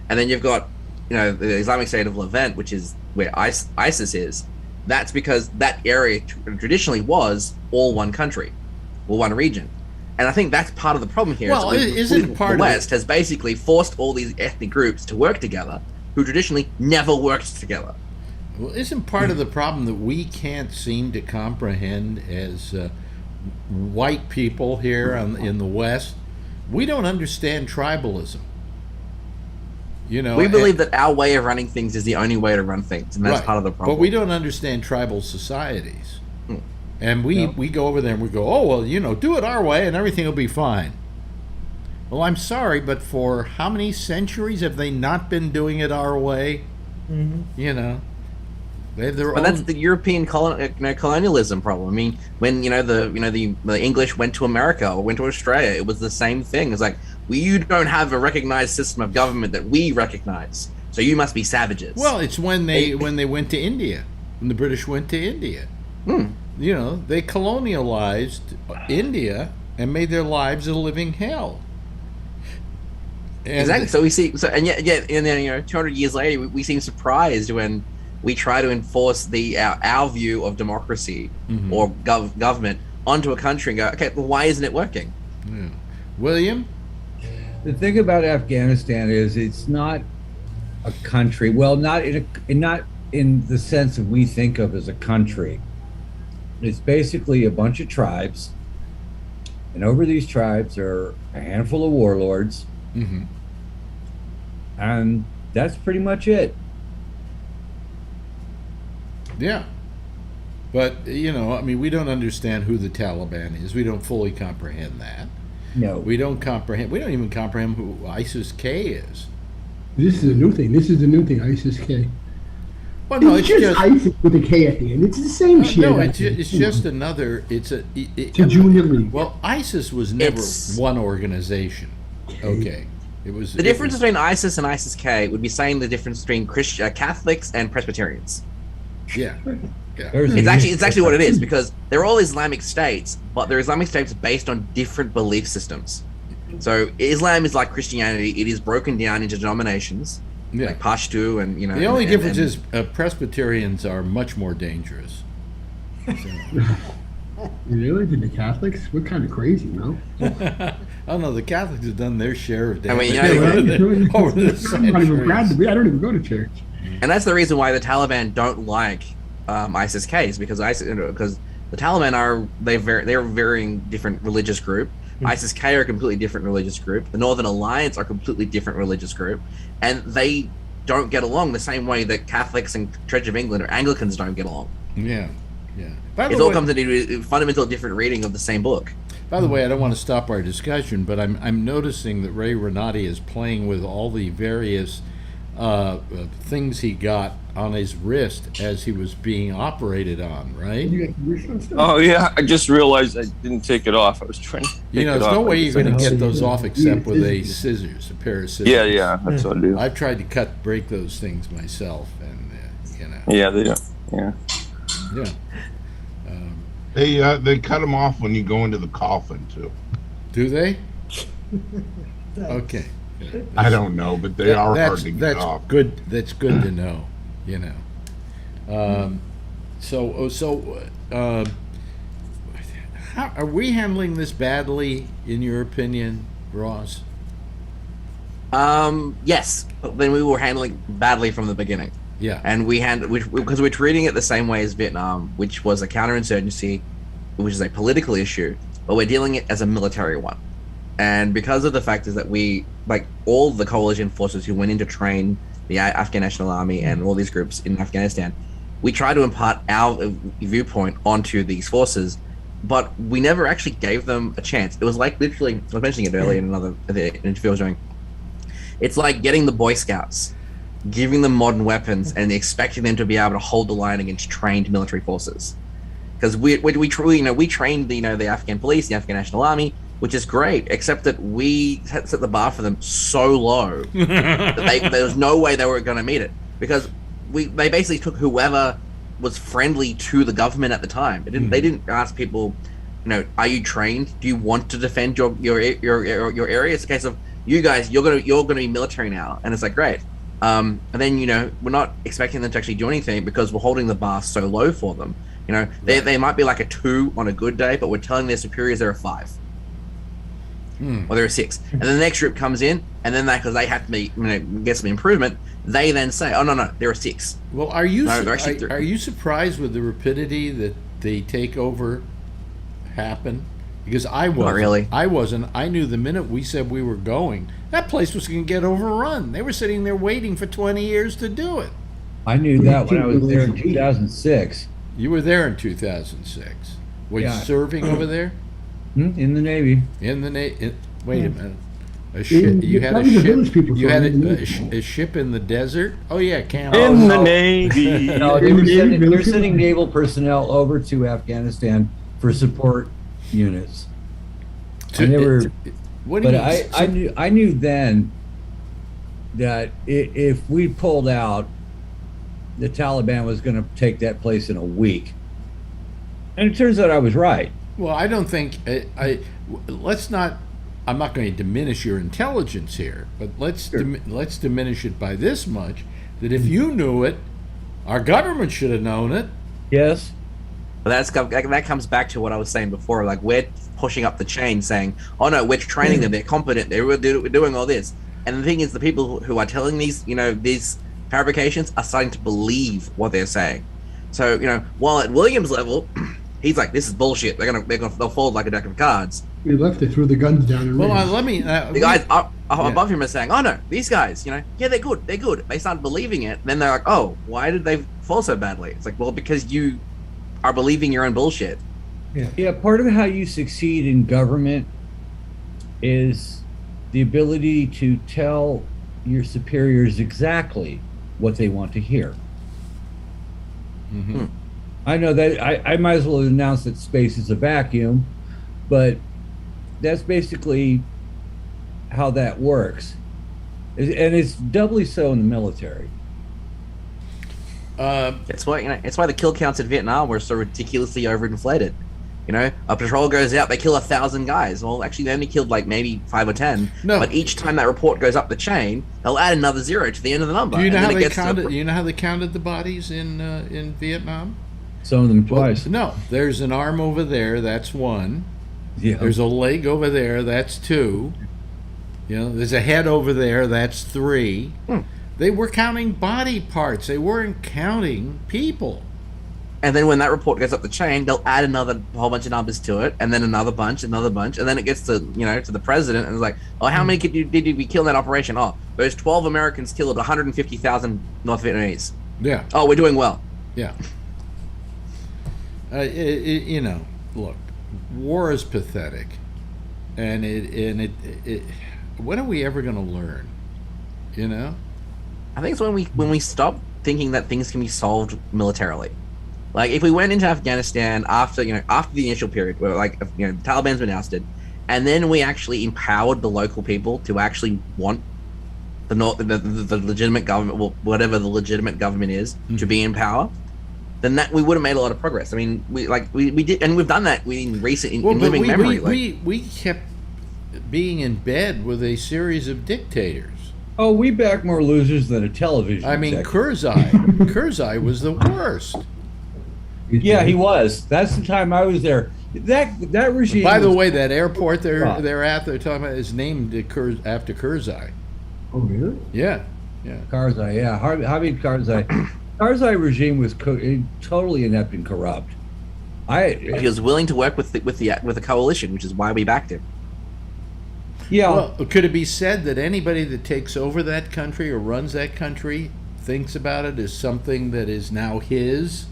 And then you've got the Islamic State of Levant, which is where ISIS is. That's because that area traditionally was all one country, or one region. And I think that's part of the problem here.
Well,
the West has basically forced all these ethnic groups to work together who traditionally never worked together.
Well, isn't part of the problem that we can't seem to comprehend as white people here in the West? We don't understand tribalism. You know,
we believe that our way of running things is the only way to run things, and that's part of the problem.
But we don't understand tribal societies. And we go over there and we go, oh, well, you know, do it our way and everything will be fine. Well, I'm sorry, but for how many centuries have they not been doing it our way? Mm-hmm. You know, they have their own.
That's the European colonialism problem. I mean, when the English went to America or went to Australia, it was the same thing. It's like, you don't have a recognized system of government that we recognize, so you must be savages.
Well, it's when they went to India, when the British went to India. You know, they colonialized India and made their lives a living hell. And
exactly. So we see, and then 200 years later, we seem surprised when we try to enforce our view of democracy or government onto a country and go, okay, well, why isn't it working?
Yeah. William?
The thing about Afghanistan is it's not a country. Well, not in the sense that we think of as a country. It's basically a bunch of tribes, and over these tribes are a handful of warlords, and that's pretty much it.
Yeah. But, you know, I mean, we don't understand who the Taliban is. We don't fully comprehend that.
No.
We don't even comprehend who ISIS-K is.
This is a new thing. ISIS-K.
Well, no, it's just
ISIS with a K at the end. It's the same shit.
No, it's just another. It's a
junior league.
Well, ISIS was never one organization. Okay, it was
the difference between ISIS and ISIS-K would be saying the difference between Catholics and Presbyterians.
Yeah.
It's actually what it is, because they're all Islamic states, but they're Islamic states based on different belief systems. So Islam is like Christianity; it is broken down into denominations.
Yeah.
Like Pashto and
the only difference is Presbyterians are much more dangerous. So.
Really? Did the Catholics? We're kind of crazy, no?
Oh no, the Catholics have done their share of damage.
I don't even go to church.
And that's the reason why the Taliban don't like ISIS-K, is because the Taliban they're a very different religious group. ISIS-K are a completely different religious group. The Northern Alliance are a completely different religious group, and they don't get along the same way that Catholics and Church of England or Anglicans don't get along.
Yeah.
It all comes into a fundamental different reading of the same book.
By the way, I don't want to stop our discussion, but I'm noticing that Ray Renati is playing with all the various things he got on his wrist as he was being operated on, right?
Oh yeah, I just realized I didn't take it off. I was trying to
there's no way you're going to get those off except with a pair of scissors.
Yeah, that's what I do.
I've tried to break those things myself, and
Yeah, they do. Yeah.
They cut them off when you go into the coffin too.
Do they? Okay.
I don't know, but they are hard to get off.
That's good to know. How are we handling this badly, in your opinion, Ross?
Yes, but then we were handling badly from the beginning.
Yeah,
and because we're treating it the same way as Vietnam, which was a counterinsurgency, which is a political issue, but we're dealing it as a military one. And because of the fact is that we, like all the coalition forces who went in to train the Afghan National Army and all these groups in Afghanistan, we try to impart our viewpoint onto these forces, but we never actually gave them a chance. It was like literally, I was mentioning it earlier in another interview I was doing. It's like getting the Boy Scouts, giving them modern weapons and expecting them to be able to hold the line against trained military forces. Because we trained the Afghan police, the Afghan National Army, which is great, except that we set the bar for them so low that there was no way they were going to meet it, because they basically took whoever was friendly to the government at the time. They didn't ask people, are you trained? Do you want to defend your area? It's a case of, you guys, you're gonna be military now, and it's like, great. And then we're not expecting them to actually do anything because we're holding the bar so low for them. They might be like a 2 on a good day, but we're telling their superiors they're a 5. or there are 6, and then the next group comes in, and then because they have to be, get some improvement, they then say, oh no, there are 6.
Well, are you
No, they're actually
are you surprised with the rapidity that the takeover happened? Because I wasn't.
Not really.
I wasn't. I knew the minute we said we were going, that place was going to get overrun. They were sitting there waiting for 20 years to do it.
I knew that when I was there in 2006.
You were there in 2006. Were you serving over there?
In the Navy.
In the Navy. Wait a minute. A ship. You had a ship. You had a ship in the desert. Oh yeah, camel.
In the Navy.
No, they were sending naval personnel over to Afghanistan for support units. And they were.
What do
but
you?
I knew then that if we pulled out, the Taliban was going to take that place in a week. And it turns out I was right.
Well, I don't think let's not. I'm not going to diminish your intelligence here, but let's diminish it by this much: that if you knew it, our government should have known it.
Yes.
But that comes back to what I was saying before. Like, we're pushing up the chain, saying, "Oh no, we're training them. They're competent. We're doing all this." And the thing is, the people who are telling these fabrications are starting to believe what they're saying. So, while at Williams' level, he's like, "This is bullshit. They'll fold like a deck of cards."
We left it, threw the guns down. And
let me.
The guys above him are saying, "Oh no, these guys, yeah, they're good. They're good." They start believing it. Then they're like, "Oh, why did they fall so badly?" It's like, well, because you are believing your own bullshit.
Yeah. Part of how you succeed in government is the ability to tell your superiors exactly what they want to hear.
Mm-hmm.
I know that I might as well announce that space is a vacuum, but that's basically how that works. And it's doubly so in the military.
It's why the kill counts in Vietnam were so ridiculously overinflated. A patrol goes out, they kill 1,000 guys. Well, actually, they only killed like maybe 5 or 10.
No.
But each time that report goes up the chain, they'll add another 0 to the end of the number.
Do you know how they counted? You know how they counted the bodies in Vietnam?
Some of them twice.
Well, no, there's an arm over there. That's 1.
Yeah.
There's a leg over there. That's 2. There's a head over there. That's 3. They were counting body parts. They weren't counting people.
And then when that report goes up the chain, they'll add another whole bunch of numbers to it, and then another bunch, and then it gets to to the president, and it's like, oh, how many did we kill in that operation? Oh, those 12 Americans killed 150,000 North Vietnamese.
Yeah.
Oh, we're doing well.
Yeah. Look, war is pathetic, and it when are we ever going to learn?
I think it's when we stop thinking that things can be solved militarily. Like, if we went into Afghanistan after the initial period where the Taliban's been ousted, and then we actually empowered the local people to actually want the legitimate government, well, whatever the legitimate government is, to be in power, then we would have made a lot of progress. I mean, we did, and we've done that in living memory.
We kept being in bed with a series of dictators.
Oh, we back more losers than a television.
I mean, Karzai was the worst.
Yeah, he was. That's the time I was there. That regime.
By the way, that airport they're talking about is named after Karzai.
Oh, really?
Yeah.
Karzai, yeah. Hamid Karzai. Karzai regime was totally inept and corrupt.
He was willing to work with the coalition, which is why we backed him.
Yeah.
Well, could it be said that anybody that takes over that country or runs that country thinks about it as something that is now his,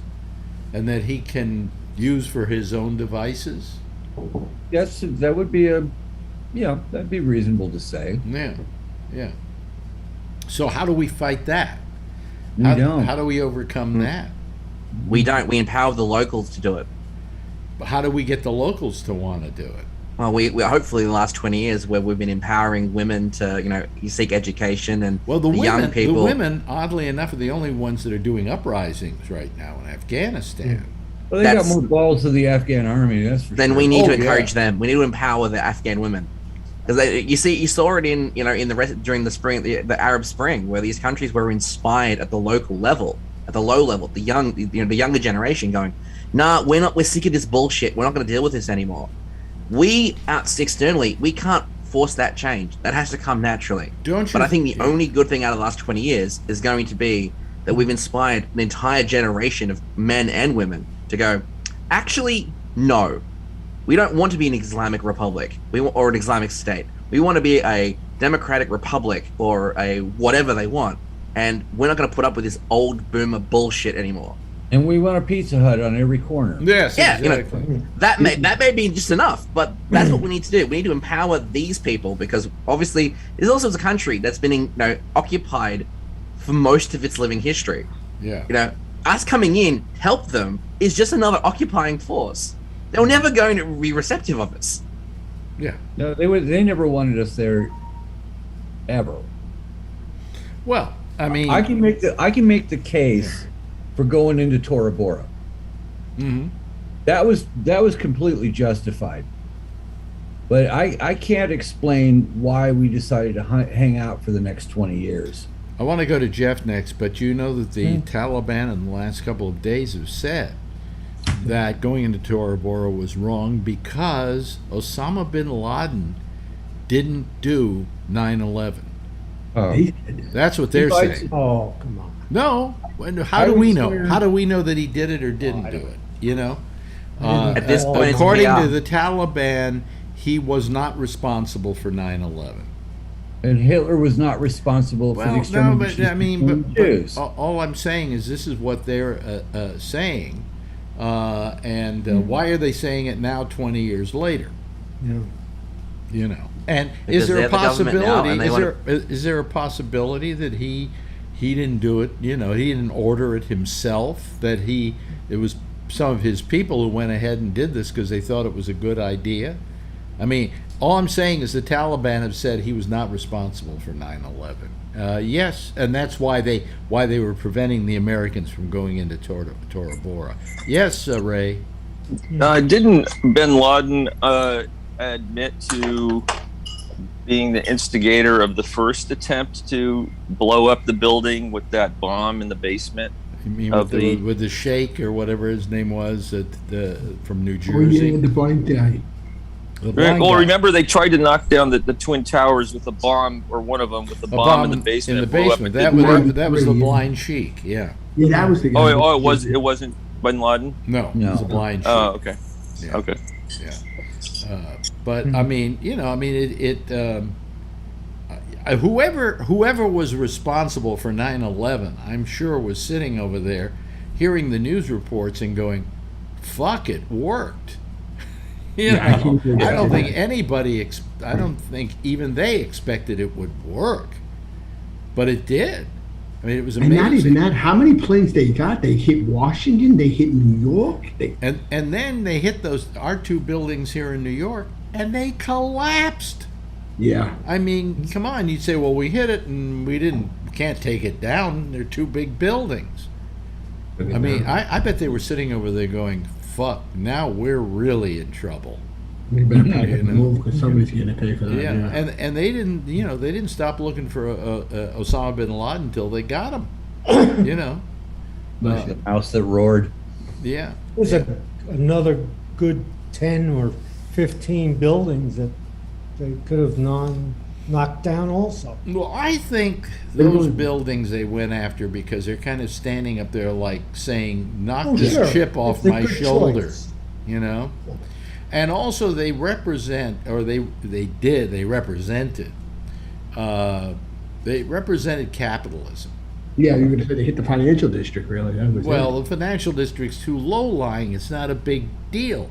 and that he can use for his own devices?
Yes, that would be that'd be reasonable to say.
Yeah. So how do we fight that? How do we overcome that?
We don't. We empower the locals to do it.
But how do we get the locals to want to do it?
Well, we hopefully in the last 20 years where we've been empowering women to seek education, and
the
young people.
The women, oddly enough, are the only ones that are doing uprisings right now in Afghanistan.
Well, they got more balls to the Afghan army. That's for
then
sure.
we need to encourage them. We need to empower the Afghan women, because you saw it in during the spring, the Arab Spring, where these countries were inspired at the local level, at the low level, the younger generation going, nah, we're sick of this bullshit. We're not going to deal with this anymore. We externally, we can't force that change. That has to come naturally.
Don't you?
But I think the only good thing out of the last 20 years is going to be that we've inspired an entire generation of men and women to go, actually, no. We don't want to be an Islamic republic or an Islamic state. We want to be a democratic republic or a whatever they want. And we're not going to put up with this old boomer bullshit anymore.
And we want a Pizza Hut on every corner.
Yes,
yeah,
exactly.
You know, that may be just enough, but that's what we need to do. We need to empower these people because obviously this also is a country that's been occupied for most of its living history.
Yeah.
You know, us coming in, help them, is just another occupying force. They're never going to be receptive of us.
Yeah.
No, they never wanted us there, ever.
Well, I mean,
I can make the case for going into Tora Bora.
Mm-hmm.
That was completely justified. But I can't explain why we decided to hang out for the next 20 years.
I want to go to Jeff next, but you know that the Taliban in the last couple of days have said that going into Tora Bora was wrong because Osama bin Laden didn't do 9/11.
Oh.
That's what they're saying.
Oh, come on.
No. How do we know? How do we know that he did it or didn't do it? You know?
At this point,
according to the Taliban, he was not responsible for 9/11.
And Hitler was not responsible for the extermination of Jews.
But all I'm saying is this is what they're saying. And why are they saying it now 20 years later?
Yeah.
You know. And
Because
is there a
they're the government now,
possibility? Is there a possibility that he didn't do it? You know, he didn't order it himself. That it was some of his people who went ahead and did this because they thought it was a good idea. I mean, all I'm saying is the Taliban have said he was not responsible for 9/11. Yes, and that's why they were preventing the Americans from going into Tora Bora. Yes, Ray.
Didn't Bin Laden admit to being the instigator of the first attempt to blow up the building with that bomb in the basement?
You mean with the Sheikh or whatever his name was from New
Oh,
Jersey?
yeah, the blind guy.
Well, remember they tried to knock down the Twin Towers with a bomb, or one of them with a bomb in the basement.
In the basement. That was the blind Sheikh. Yeah.
Yeah, that was the guy.
Oh, it wasn't Bin Laden.
No, it was a blind Sheikh.
Oh, okay.
Yeah.
Okay.
Yeah. But I mean, whoever was responsible for 9/11, I'm sure was sitting over there, hearing the news reports and going, "Fuck, it worked." I don't think anybody. I don't think even they expected it would work, but it did. I mean, it was amazing.
And not even that. How many planes they got? They hit Washington. They hit New York.
And then they hit our two buildings here in New York, and they collapsed.
Yeah.
I mean, come on. You'd say, well, we hit it and we can't take it down. They're two big buildings. I mean, I bet they were sitting over there going, fuck, now we're really in trouble.
We better pack up and move because somebody's going to pay for that.
Yeah. And they didn't stop looking for Osama bin Laden until they got him.
The house that roared.
Yeah.
There's another good 10 or 15 buildings that they could have knocked down also.
Well, I think those buildings they went after because they're kind of standing up there like saying, knock this chip off my shoulder, choice. And also they represented capitalism.
Yeah, you're going to say they hit the financial district, really.
The financial district's too low-lying. It's not a big deal,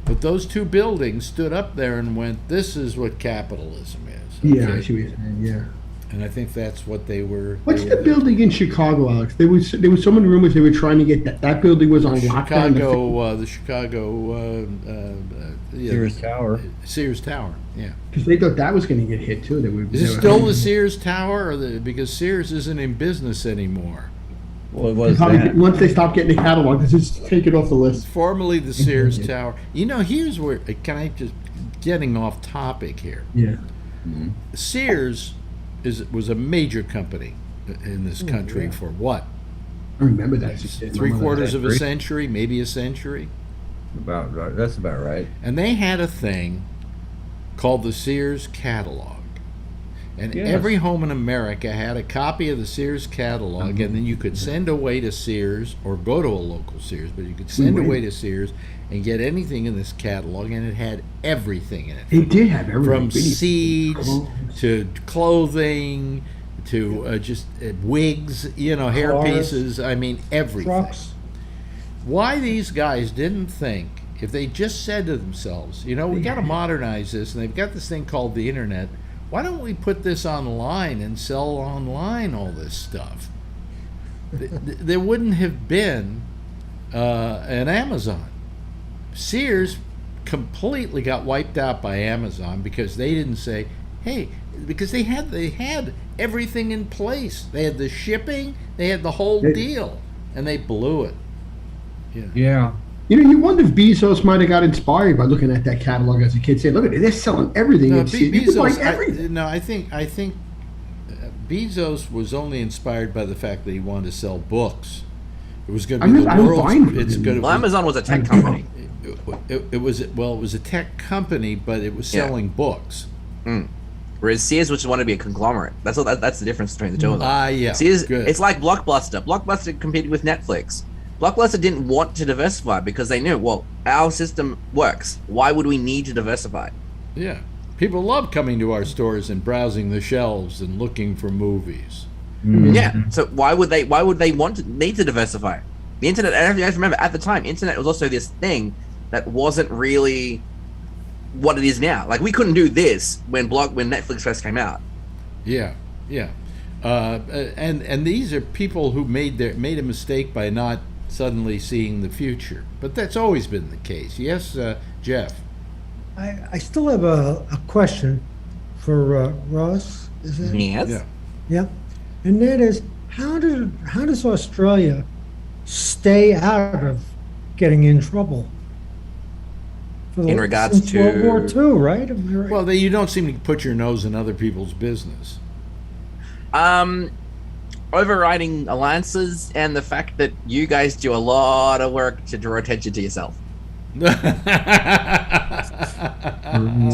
But those two buildings stood up there and went, this is what capitalism is.
Okay? Yeah, I see what you're saying, yeah.
And I think that's what they were...
What's the building in Chicago, Alex? There was so many rumors they were trying to get that building was on lockdown.
The Chicago...
Sears Tower.
Sears Tower, yeah.
Because they thought that was going to get hit, too.
Is it still the Sears Tower? Because Sears isn't in business anymore.
Well, it was
once they stopped getting the catalog, just take it off the list.
Formerly the Sears Tower. Here's where getting off topic here.
Yeah.
Mm-hmm.
Sears was a major company in this country for what?
I remember that.
3/4 of a century, maybe a century.
That's about right.
And they had a thing called the Sears catalog. And
Yes.
every home in America had a copy of the Sears catalog, and then you could send away to Sears or go to a local Sears, but you could send away to Sears and get anything in this catalog, and it had everything in it.
It did have everything.
From seeds to clothing to just wigs, hair
Cars.
pieces, I mean, everything.
Trucks.
Why these guys didn't think, if they just said to themselves, we got to modernize this, and they've got this thing called the internet, why don't we put this online and sell online all this stuff? There wouldn't have been an Amazon. Sears completely got wiped out by Amazon because they didn't say, hey, because they had everything in place. They had the shipping, they had the whole deal, and they blew it.
Yeah.
You wonder if Bezos might have got inspired by looking at that catalog as a kid, saying, "Look at it, they're selling everything."
No,
Bezos, everything.
I think Bezos was only inspired by the fact that he wanted to sell books. It was going to be the world's.
Well, Amazon was a tech company.
It was a tech company, but it was selling books.
Whereas Sears, which wanted to be a conglomerate. That's the difference between the two of them.
Yeah.
Sears,
good.
it's like Blockbuster. Blockbuster competed with Netflix. Blockbuster didn't want to diversify because they knew, well, our system works. Why would we need to diversify?
Yeah. People love coming to our stores and browsing the shelves and looking for movies.
Mm-hmm.
Yeah. So why would they need to diversify? The internet, and you have to remember, at the time, internet was also this thing that wasn't really what it is now. Like, we couldn't do this when Netflix first came out.
Yeah. And these are people who made a mistake by not suddenly seeing the future, but that's always been the case. Yes, Jeff.
I still have a question for Ross. Is it?
Yes.
Yeah. And that is, how does Australia stay out of getting in trouble?
In regards
since
to
World War II, right? Am I right?
Well, you don't seem to put your nose in other people's business.
Overriding alliances and the fact that you guys do a lot of work to draw attention to yourself. So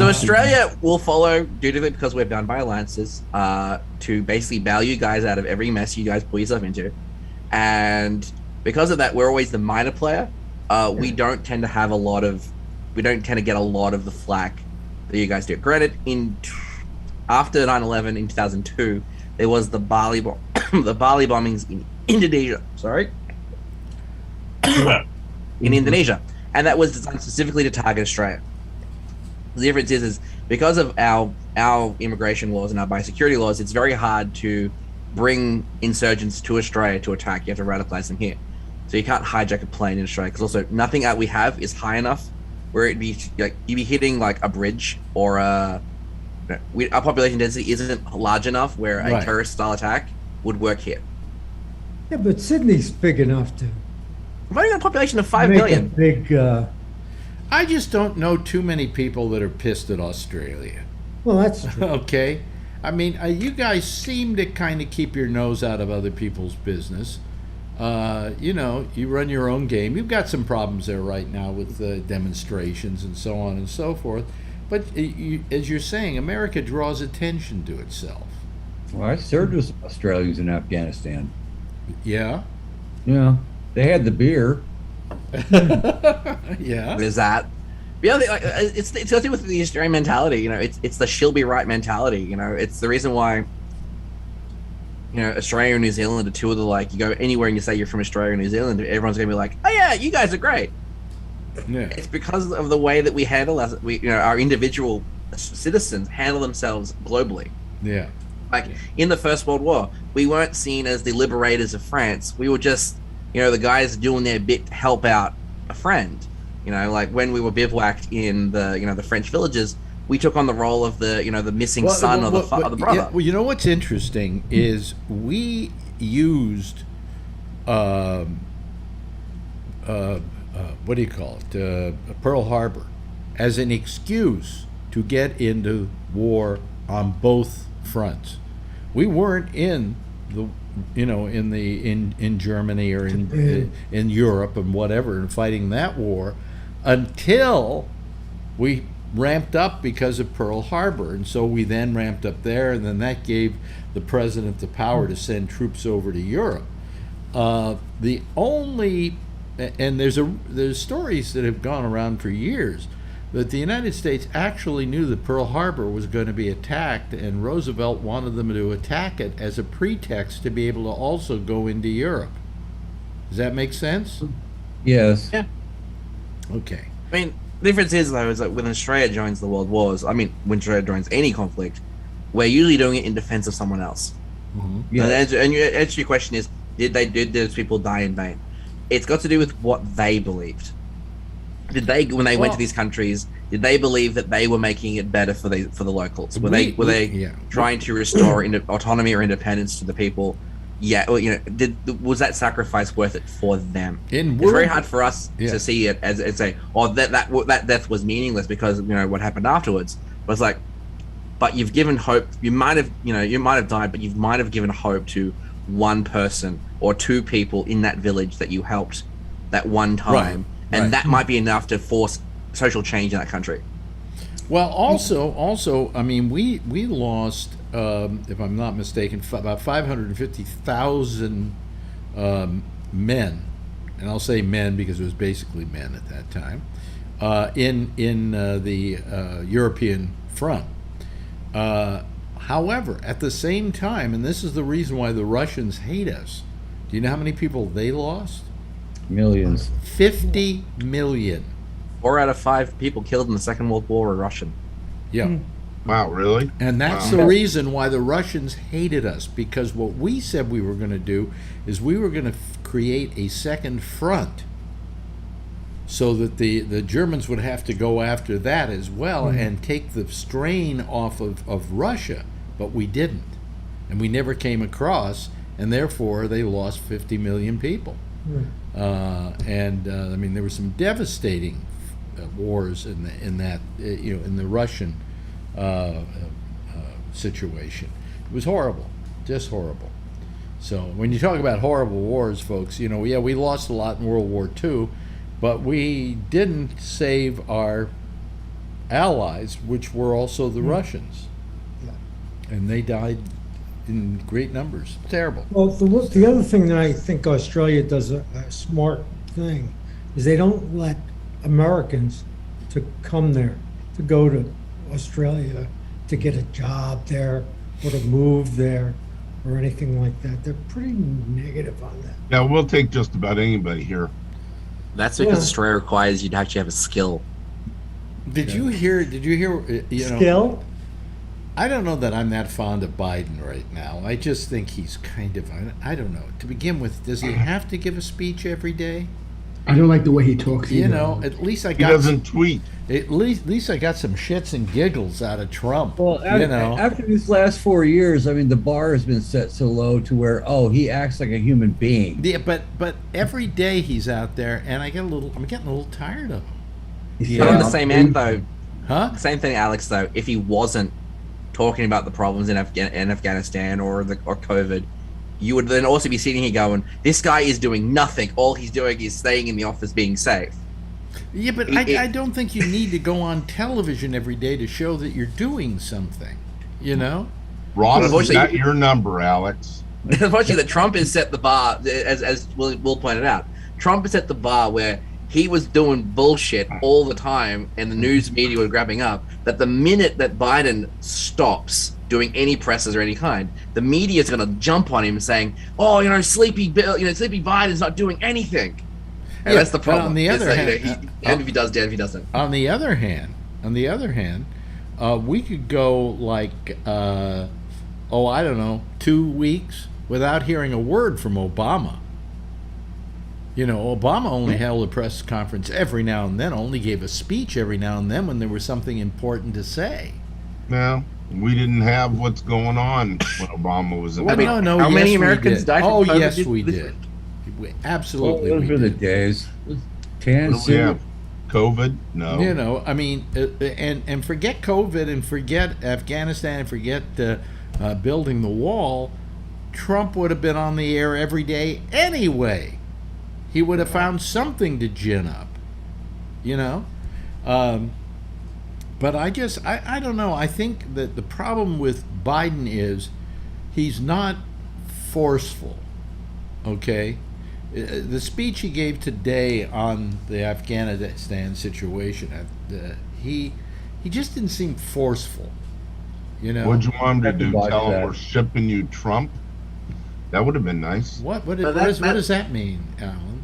Australia will follow dutifully, because we're bound by alliances, to basically bail you guys out of every mess you guys pull yourself into. And because of that, we're always the minor player. We don't tend to get a lot of the flack that you guys do. Granted, after 9/11 in 2002, there was the Bali bombings in Indonesia. In Indonesia, and that was designed specifically to target Australia. The difference is because of our immigration laws and our biosecurity laws, it's very hard to bring insurgents to Australia to attack. You have to radicalize them here, so you can't hijack a plane in Australia, because also nothing that we have is high enough where it'd be like you'd be hitting like a bridge or our population density isn't large enough where a terrorist style attack would work here.
Yeah, but Sydney's big enough to.
We've only got a population of 5
make
million.
A big.
I just don't know too many people that are pissed at Australia.
Well, that's true.
Okay. I mean, you guys seem to kind of keep your nose out of other people's business. You run your own game. You've got some problems there right now with demonstrations and so on and so forth. But as you're saying, America draws attention to itself.
Well, I served with Australians in Afghanistan.
Yeah?
Yeah. They had the beer.
Yeah.
There's that. The other thing, it's got to do with the Australian mentality. It's the she'll be right mentality. It's the reason why. Australia and New Zealand are two of the you go anywhere and you say you're from Australia or New Zealand, everyone's gonna be like, oh yeah, you guys are great. Yeah. It's because of the way that we handle our individual citizens handle themselves globally.
Yeah.
Like in the First World War, we weren't seen as the liberators of France. We were just, the guys doing their bit to help out a friend. Like when we were bivouacked in the French villages, we took on the role of the missing son or the brother.
Yeah, well, what's interesting is we used what do you call it? Pearl Harbor as an excuse to get into war on both fronts. We weren't in the in Germany or in Europe and whatever and fighting that war until we ramped up because of Pearl Harbor, and so we then ramped up there, and then that gave the president the power to send troops over to Europe. The only, and there's stories that have gone around for years that the United States actually knew that Pearl Harbor was going to be attacked, and Roosevelt wanted them to attack it as a pretext to be able to also go into Europe. Does that make sense?
Yes.
Yeah.
Okay.
I mean, the difference is though is that when Australia joins the world wars, I mean, when Australia joins any conflict, we're usually doing it in defense of someone else.
Mm-hmm.
Yeah.
And your question is, did those people die in vain? It's got to do with what they believed. Did they, when they went to these countries, did they believe that they were making it better for the locals? Were they trying to restore autonomy or independence to the people? Yeah, well, you know, was that sacrifice worth it for them? It's very hard for us to see it as say, oh, that death was meaningless because, you know, what happened afterwards. But it's like, but you've given hope. You might have died, but you might have given hope to one person or two people in that village that you helped that one time, and that might be enough to force social change in that country.
Well, also, I mean, we lost, if I'm not mistaken, about 550,000 men, and I'll say men because it was basically men at that time, in the European front. However, at the same time, and this is the reason why the Russians hate us, do you know how many people they lost?
Millions.
50 million.
4 out of 5 people killed in the Second World War were Russian.
Yeah.
Wow, really?
And that's the reason why the Russians hated us, because what we said we were going to do is we were going to create a second front so that the Germans would have to go after that as well and take the strain off of Russia, but we didn't. And we never came across, and therefore they lost 50 million people. I mean, there were some devastating wars in the Russian situation. It was horrible, just horrible. So when you talk about horrible wars, folks, you know, we lost a lot in World War II, but we didn't save our allies, which were also the Russians, and they died in great numbers. Terrible.
Well, the other thing that I think Australia does a smart thing is they don't let Americans to come there, to go to Australia to get a job there or to move there or anything like that. They're pretty negative on that.
Yeah, we'll take just about anybody here.
That's because Australia requires you to actually have a skill.
Did you hear? You know,
skill?
I don't know that I'm that fond of Biden right now. I just think he's kind of, I don't know. To begin with, does he have to give a speech every day?
I don't like the way he talks.
You know, at least I got.
He doesn't tweet.
At least I got some shits and giggles out of Trump.
Well, after these last 4 years, I mean, the bar has been set so low to where, he acts like a human being.
Yeah, but every day he's out there, and I'm getting a little tired of him.
But on the same end, though,
Same
thing, Alex. Though, if he wasn't talking about the problems in Afghanistan or COVID, you would then also be sitting here going, this guy is doing nothing. All he's doing is staying in the office being safe.
Yeah, but I don't think you need to go on television every day to show that you're doing something, you know?
Ross has got your number, Alex.
Unfortunately, that Trump has set the bar, as Will pointed out, Trump has set the bar where he was doing bullshit all the time and the news media were grabbing up, that the minute that Biden stops doing any presses or any kind, the media is going to jump on him saying, Sleepy Biden's not doing anything. And that's the problem.
On the other hand,
and if he does, dead if he doesn't.
On the other hand, we could go like, 2 weeks without hearing a word from Obama. You know, Obama only held a press conference every now and then, only gave a speech every now and then when there was something important to say.
No, we didn't have what's going on when Obama was in.
How many Americans died from COVID?
Oh, yes, we did. Absolutely,
those were the days.
COVID, no.
You know, I mean, and forget COVID and forget Afghanistan and forget building the wall. Trump would have been on the air every day anyway. He would have found something to gin up, you know. But I don't know. I think that the problem with Biden is he's not forceful. Okay? The speech he gave today on the Afghanistan situation, he just didn't seem forceful. You know?
What'd you want him to do?
watch
Tell him
that.
we're shipping you Trump? That would have been nice.
What
But
does that mean, Alan?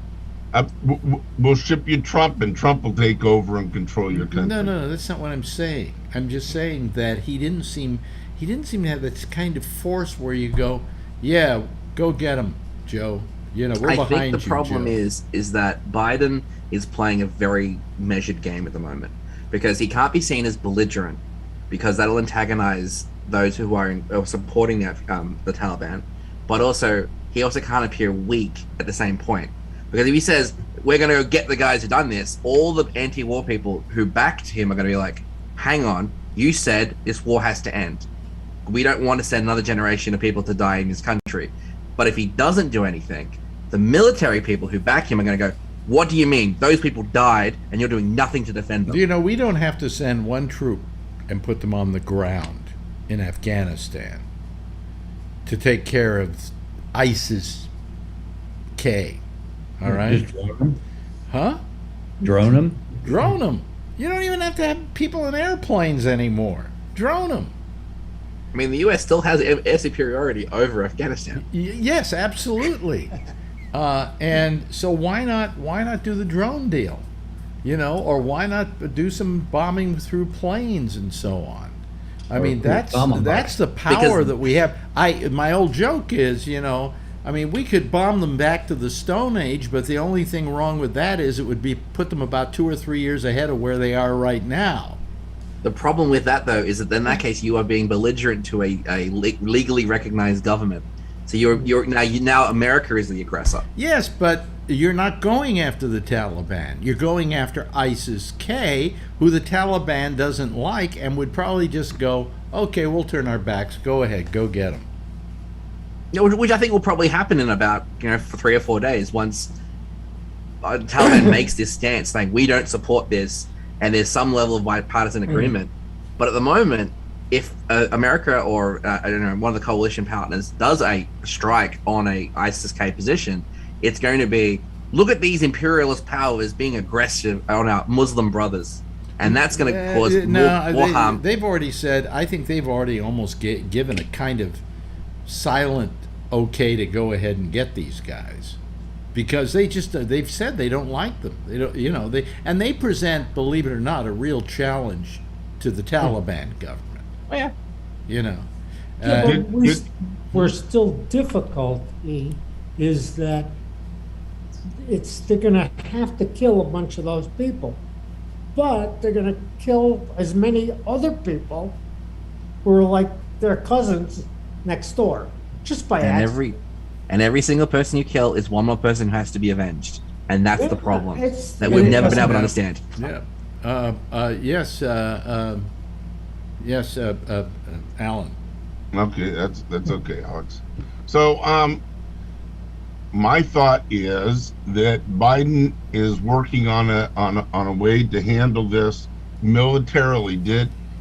We'll ship you Trump, and Trump will take over and control your country.
No, that's not what I'm saying. I'm just saying that he didn't seem to have that kind of force where you go, yeah, go get him, Joe. You know, we're
I
behind
think the
you,
problem
Joe.
is that Biden is playing a very measured game at the moment because he can't be seen as belligerent because that'll antagonize those who are supporting the Taliban, but also he also can't appear weak at the same point because if he says we're going to go get the guys who done this, all the anti-war people who backed him are going to be like, hang on, you said this war has to end. We don't want to send another generation of people to die in this country. But if he doesn't do anything, the military people who back him are going to go, what do you mean? Those people died and you're doing nothing to defend them.
You know, we don't have to send one troop and put them on the ground in Afghanistan to take care of ISIS-K. All right?
Just drone them.
Huh?
Drone them.
Drone them. You don't even have to have people in airplanes anymore. Drone them.
I mean, the U.S. still has air superiority over Afghanistan.
Yes, absolutely. And so why not do the drone deal? You know, or why not do some bombing through planes and so on? I mean, that's the power that we have. My old joke is, you know, I mean, we could bomb them back to the Stone Age, but the only thing wrong with that is it would be put them about 2 or 3 years ahead of where they are right now.
The problem with that, though, is that in that case you are being belligerent to a legally recognized government. So you're now America is the aggressor.
Yes, but you're not going after the Taliban. You're going after ISIS-K, who the Taliban doesn't like and would probably just go, okay, we'll turn our backs. Go ahead, go get them.
Which I think will probably happen in about for 3 or 4 days once Taliban makes this stance saying we don't support this. And there's some level of bipartisan agreement. But at the moment, if America or, I don't know, one of the coalition partners does a strike on a ISIS-K position, it's going to be, look at these imperialist powers being aggressive on our Muslim brothers. And that's going to cause more harm.
They've already said, I think they've already almost given a kind of silent okay to go ahead and get these guys. Because they've said they don't like them. They don't, you know, they present, believe it or not, a real challenge to the Taliban government.
Oh yeah,
you know.
Yeah, but we're still difficulty is that they're going to have to kill a bunch of those people, but they're going to kill as many other people who are like their cousins next door just by accident.
And every single person you kill is one more person who has to be avenged. And that's the problem that
we've
we've never been able to understand.
Yeah. Yes, Alan.
Okay, that's okay, Alex. So, my thought is that Biden is working on a way to handle this militarily.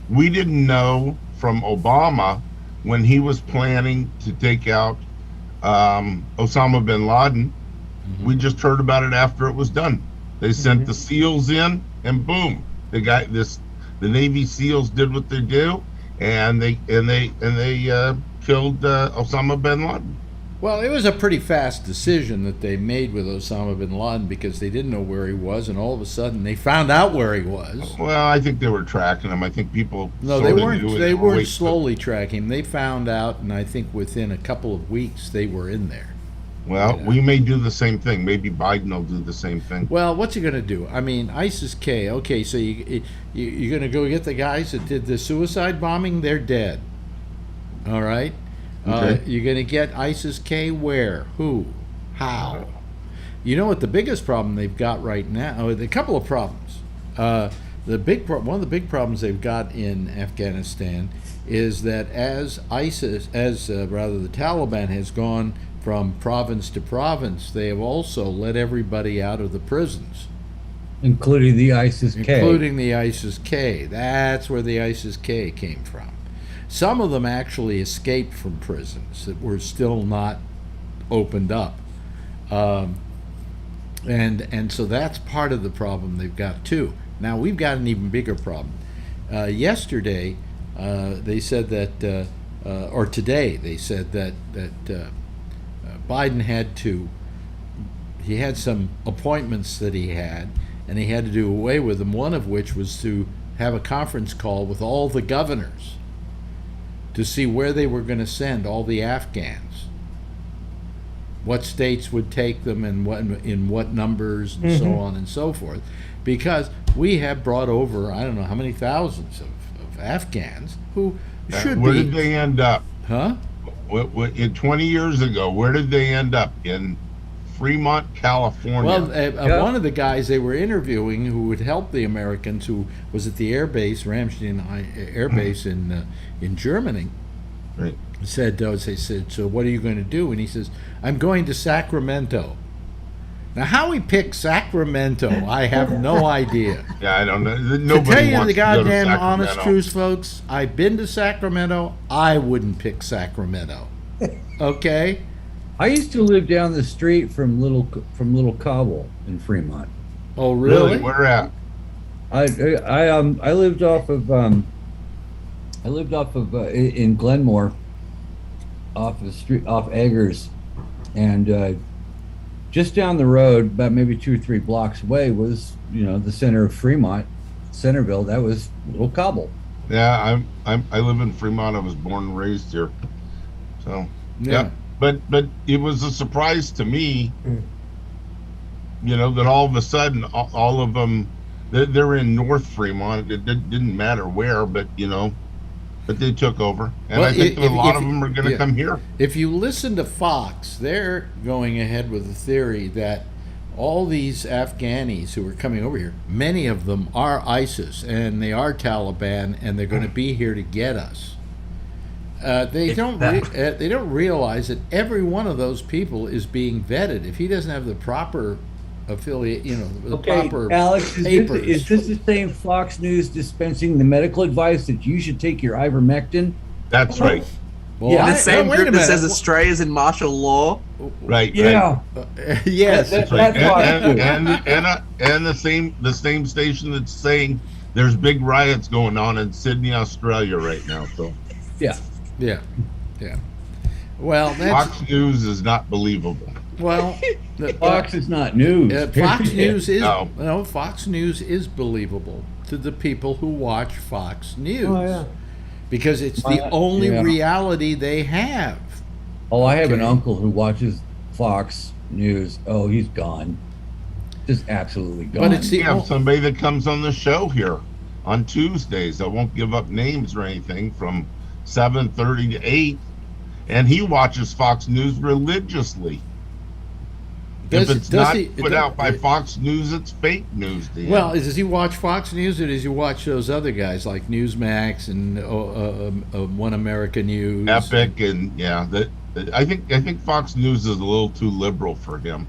We didn't know from Obama when he was planning to take out Osama bin Laden. Mm-hmm. We just heard about it after it was done. They sent the SEALs in, and boom, the Navy SEALs did what they do, and they killed Osama bin Laden.
Well, it was a pretty fast decision that they made with Osama bin Laden because they didn't know where he was, and all of a sudden they found out where he was.
Well, I think they were tracking him. I think people.
No, they weren't. They weren't slowly tracking him. They found out, and I think within a couple of weeks they were in there.
Well, we may do the same thing. Maybe Biden will do the same thing.
Well, what's he going to do? I mean, ISIS-K. Okay, so you're going to go get the guys that did the suicide bombing? They're dead. All right. Okay. You're going to get ISIS-K where? Who? How? You know what the biggest problem they've got right now? A couple of problems. One of the big problems they've got in Afghanistan is that as the Taliban has gone from province to province, they have also let everybody out of the prisons.
including the ISIS-K.
Including the ISIS-K. That's where the ISIS-K came from. Some of them actually escaped from prisons that were still not opened up. And so that's part of the problem they've got too. Now we've got an even bigger problem. Yesterday, they said that, or today they said that Biden he had some appointments that he had, and he had to do away with them. One of which was to have a conference call with all the governors to see where they were going to send all the Afghans, what states would take them, and in what numbers, and so on and so forth, because we have brought over I don't know how many thousands of Afghans who should
where
be.
Where did they end up?
Huh?
What, 20 years ago, where did they end up? In Fremont, California.
Well, one of the guys they were interviewing who would help the Americans, who was at the air base, Ramstein Air Base in Germany,
right,
said, they said, so what are you going to do? And he says, I'm going to Sacramento. Now, how he picked Sacramento, I have no idea.
Yeah, I don't know. Nobody
to tell you
wants
the
to go to
goddamn
Sacramento.
honest truth, folks, I've been to Sacramento. I wouldn't pick Sacramento. Okay?
I used to live down the street from Little Kabul in Fremont.
Oh, really?
Where at?
I lived off of in Glenmore, off the street, off Eggers, and just down the road, about maybe 2 or 3 blocks away, was the center of Fremont, Centerville. That was Little Kabul.
Yeah, I live in Fremont. I was born and raised here. So
Yeah.
But it was a surprise to me, that all of a sudden all of them they're in North Fremont. It didn't matter where, but they took over, and I think that a lot of them are going to come here.
If you listen to Fox, they're going ahead with the theory that all these Afghanis who are coming over here, many of them are ISIS and they are Taliban, and they're going to be here to get us. They don't realize that every one of those people is being vetted. If he doesn't have the proper affiliate, the proper
Alex,
papers.
Is this the same Fox News dispensing the medical advice that you should take your ivermectin?
That's right.
Well,
the same group that says Australia is in martial law.
Right.
Yeah.
Right.
Yes.
That's right. And the same station that's saying there's big riots going on in Sydney, Australia right now. So.
Yeah.
Yeah. Well,
Fox News is not believable.
Well,
Fox is not news.
Fox News is
No.
Fox News is believable to the people who watch Fox News.
Oh, yeah.
Because it's the only reality they have.
Oh, I have an uncle who watches Fox News. Oh, he's gone. Just absolutely gone.
But it's
We have somebody that comes on the show here on Tuesdays. I won't give up names or anything, from 7:30 to 8, and he watches Fox News religiously. If it's not put out by Fox News, it's fake news to him.
Well, does he watch Fox News, or does he watch those other guys like Newsmax and One America News?
Epic and I think Fox News is a little too liberal for him.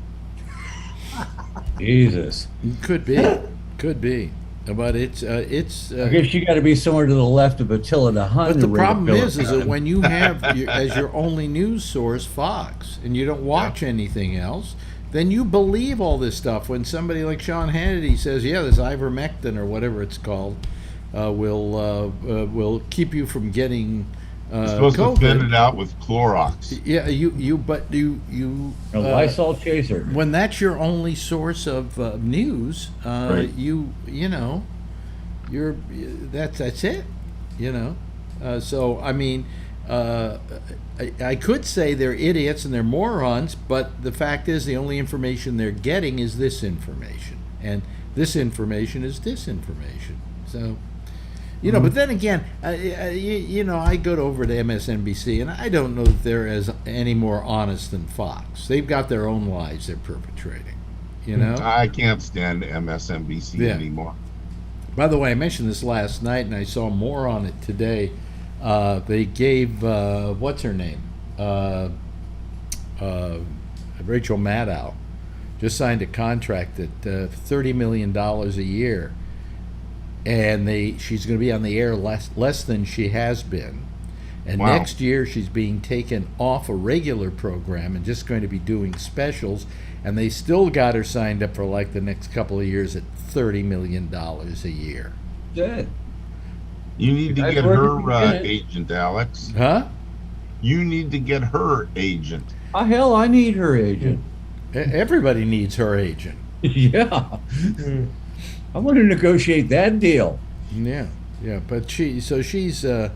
Jesus.
Could be. But it's. I
guess you got to be somewhere to the left of Attila the Hun.
But the problem is that when you have as your only news source Fox, and you don't watch anything else, then you believe all this stuff. When somebody like Sean Hannity says, "Yeah, this ivermectin or whatever it's called will keep you from getting
You're supposed
COVID."
to thin it out with Clorox.
Yeah, you
a Lysol chaser.
When that's your only source of news,
Right.
that's it. So I mean, I could say they're idiots and they're morons, but the fact is the only information they're getting is this information, and this information is disinformation. So. But then again, I go over to MSNBC, and I don't know that they're any more honest than Fox. They've got their own lies they're perpetrating.
I can't stand MSNBC anymore.
By the way, I mentioned this last night, and I saw more on it today. They gave what's her name, Rachel Maddow. just signed a contract at $30 million a year, and she's going to be on the air less than she has been. And
Wow.
next year she's being taken off a regular program and just going to be doing specials. And they still got her signed up for like the next couple of years at $30 million a year.
Good.
You need to
Nice
get
working
her
for Bennett.
agent, Alex.
Huh?
You need to get her agent.
Oh, hell, I need her agent.
Everybody needs her agent.
Yeah. I want to negotiate that deal.
Yeah, but she's but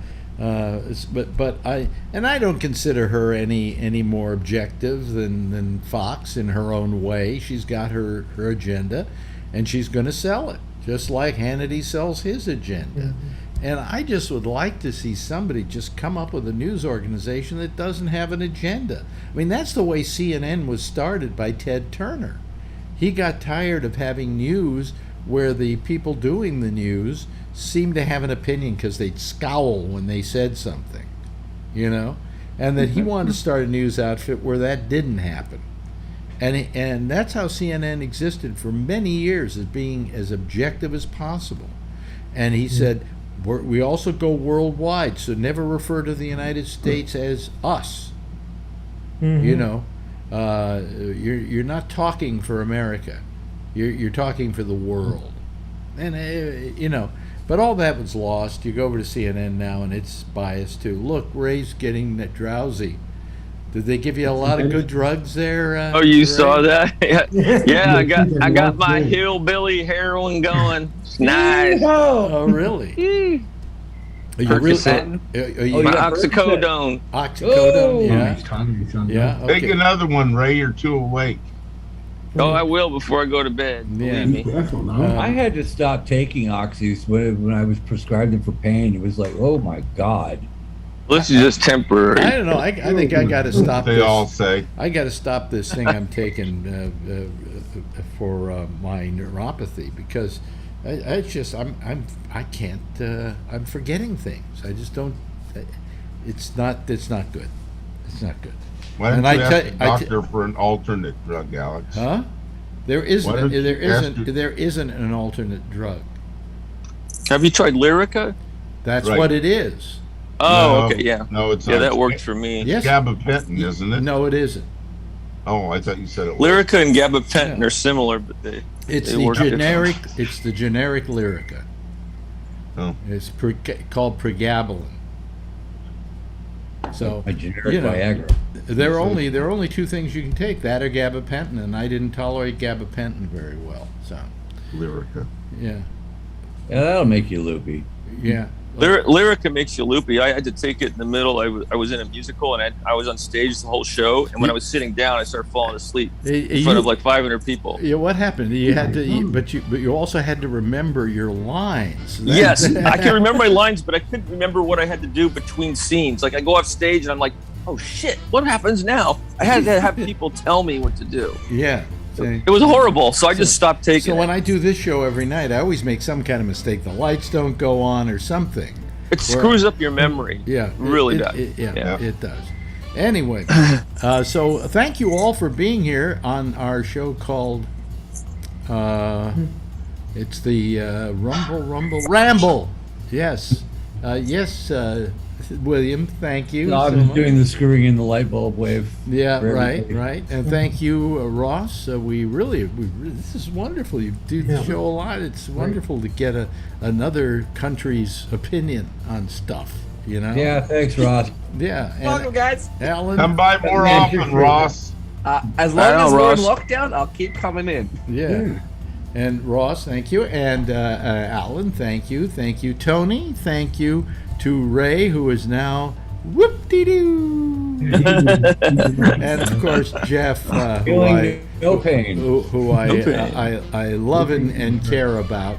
I don't consider her any more objective than Fox in her own way. She's got her agenda, and she's going to sell it just like Hannity sells his agenda. And I just would like to see somebody just come up with a news organization that doesn't have an agenda. I mean, that's the way CNN was started by Ted Turner. He got tired of having news where the people doing the news seemed to have an opinion because they'd scowl when they said something, and that he wanted to start a news outfit where that didn't happen. And that's how CNN existed for many years, as being as objective as possible. And he said, we also go worldwide, so never refer to the United States as us. You're not talking for America. You're talking for the world. And, but all that was lost. You go over to CNN now, and it's biased too. Look, Ray's getting drowsy. Did they give you a lot of good drugs there?
Oh, you
Ray?
saw that? Yeah, I got my hillbilly heroin going. It's nice.
Oh, really? Are you really?
My oxycodone.
Oxycodone, yeah.
Take
Okay.
another one, Ray. You're too awake.
Oh, I will before I go to bed.
Yeah.
Believe me.
I had to stop taking oxys when I was prescribed them for pain. It was like, oh my God.
Well, this is just temporary.
I don't know. I think I got to stop
They
this.
all say.
I got to stop this thing I'm taking for my neuropathy, because I can't. I'm forgetting things. I just don't. It's not good. It's not good.
Why don't
And
you
I
ask
tell-
the doctor for an alternate drug, Alex?
Huh? There
Why don't you ask
there isn't an alternate drug.
Have you tried Lyrica?
That's
Right.
what it is.
Oh,
No,
okay, yeah.
No, it's
Yeah,
not.
that worked for me.
Yes.
Gabapentin, isn't it?
No, it isn't.
Oh, I thought you said it was.
Lyrica and Gabapentin are similar, but
It's
they
the
work
generic. It's the generic Lyrica.
Oh.
It's called pregabalin. So
A generic Viagra.
there are only two things you can take: that or gabapentin, and I didn't tolerate gabapentin very well. So
Lyrica.
yeah,
Yeah, that'll make you loopy.
yeah.
Lyrica makes you loopy. I had to take it in the middle. I was in a musical, and I was on stage the whole show. And when I was sitting down, I started falling asleep in front of like 500 people.
Yeah, what happened? You had to, but you also had to remember your lines.
Yes, I can remember my lines, but I couldn't remember what I had to do between scenes. Like I go off stage, and I'm like, oh shit, what happens now? I had to have people tell me what to do.
Yeah. See?
It was horrible, so I just stopped taking
So
it.
when I do this show every night, I always make some kind of mistake. The lights don't go on or something.
It screws up your memory.
Yeah,
really
it,
does.
It does. Anyway, so thank you all for being here on our show called it's the Ramble. Yes, yes, William. Thank you.
No, I
so
was
much.
doing the screwing in the light bulb wave.
Yeah,
for
right,
everybody.
right. And thank you, Ross. We really, this is wonderful. You do the show a lot. It's wonderful to get another country's opinion on stuff,
Yeah, thanks, Ross.
Yeah. And
Welcome, guys.
Alan.
Come by more often, Ross.
As long as we're
Ross.
in lockdown, I'll keep coming in.
Yeah. And Ross, thank you. And Alan, thank you. Thank you, Tony. Thank you to Ray, who is now whoop-de-doo. And of course, Jeff,
Feeling no pain.
who I love and care about.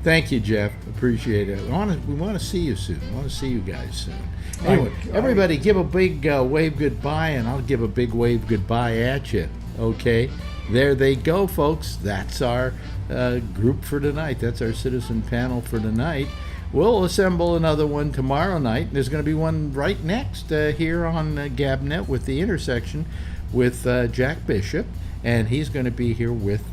Thank you, Jeff. Appreciate it. We want to see you soon. We want to see you guys soon. Anyway, everybody give a big wave goodbye, and I'll give a big wave goodbye at you. Okay? There they go, folks. That's our group for tonight. That's our citizen panel for tonight. We'll assemble another one tomorrow night. There's going to be one right next here on GabNet with The Intersection with Jack Bishop. and he's going to be here with,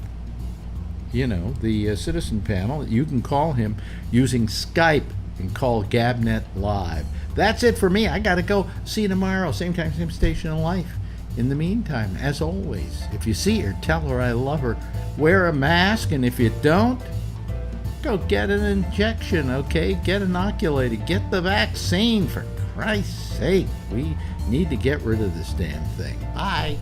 the citizen panel. You can call him using Skype and call Gabnet Live. That's it for me. I got to go. See you tomorrow. Same time, same station in life. In the meantime, as always, if you see her, tell her I love her. Wear a mask, and if you don't, go get an injection, okay? Get inoculated. Get the vaccine, for Christ's sake. We need to get rid of this damn thing. Bye.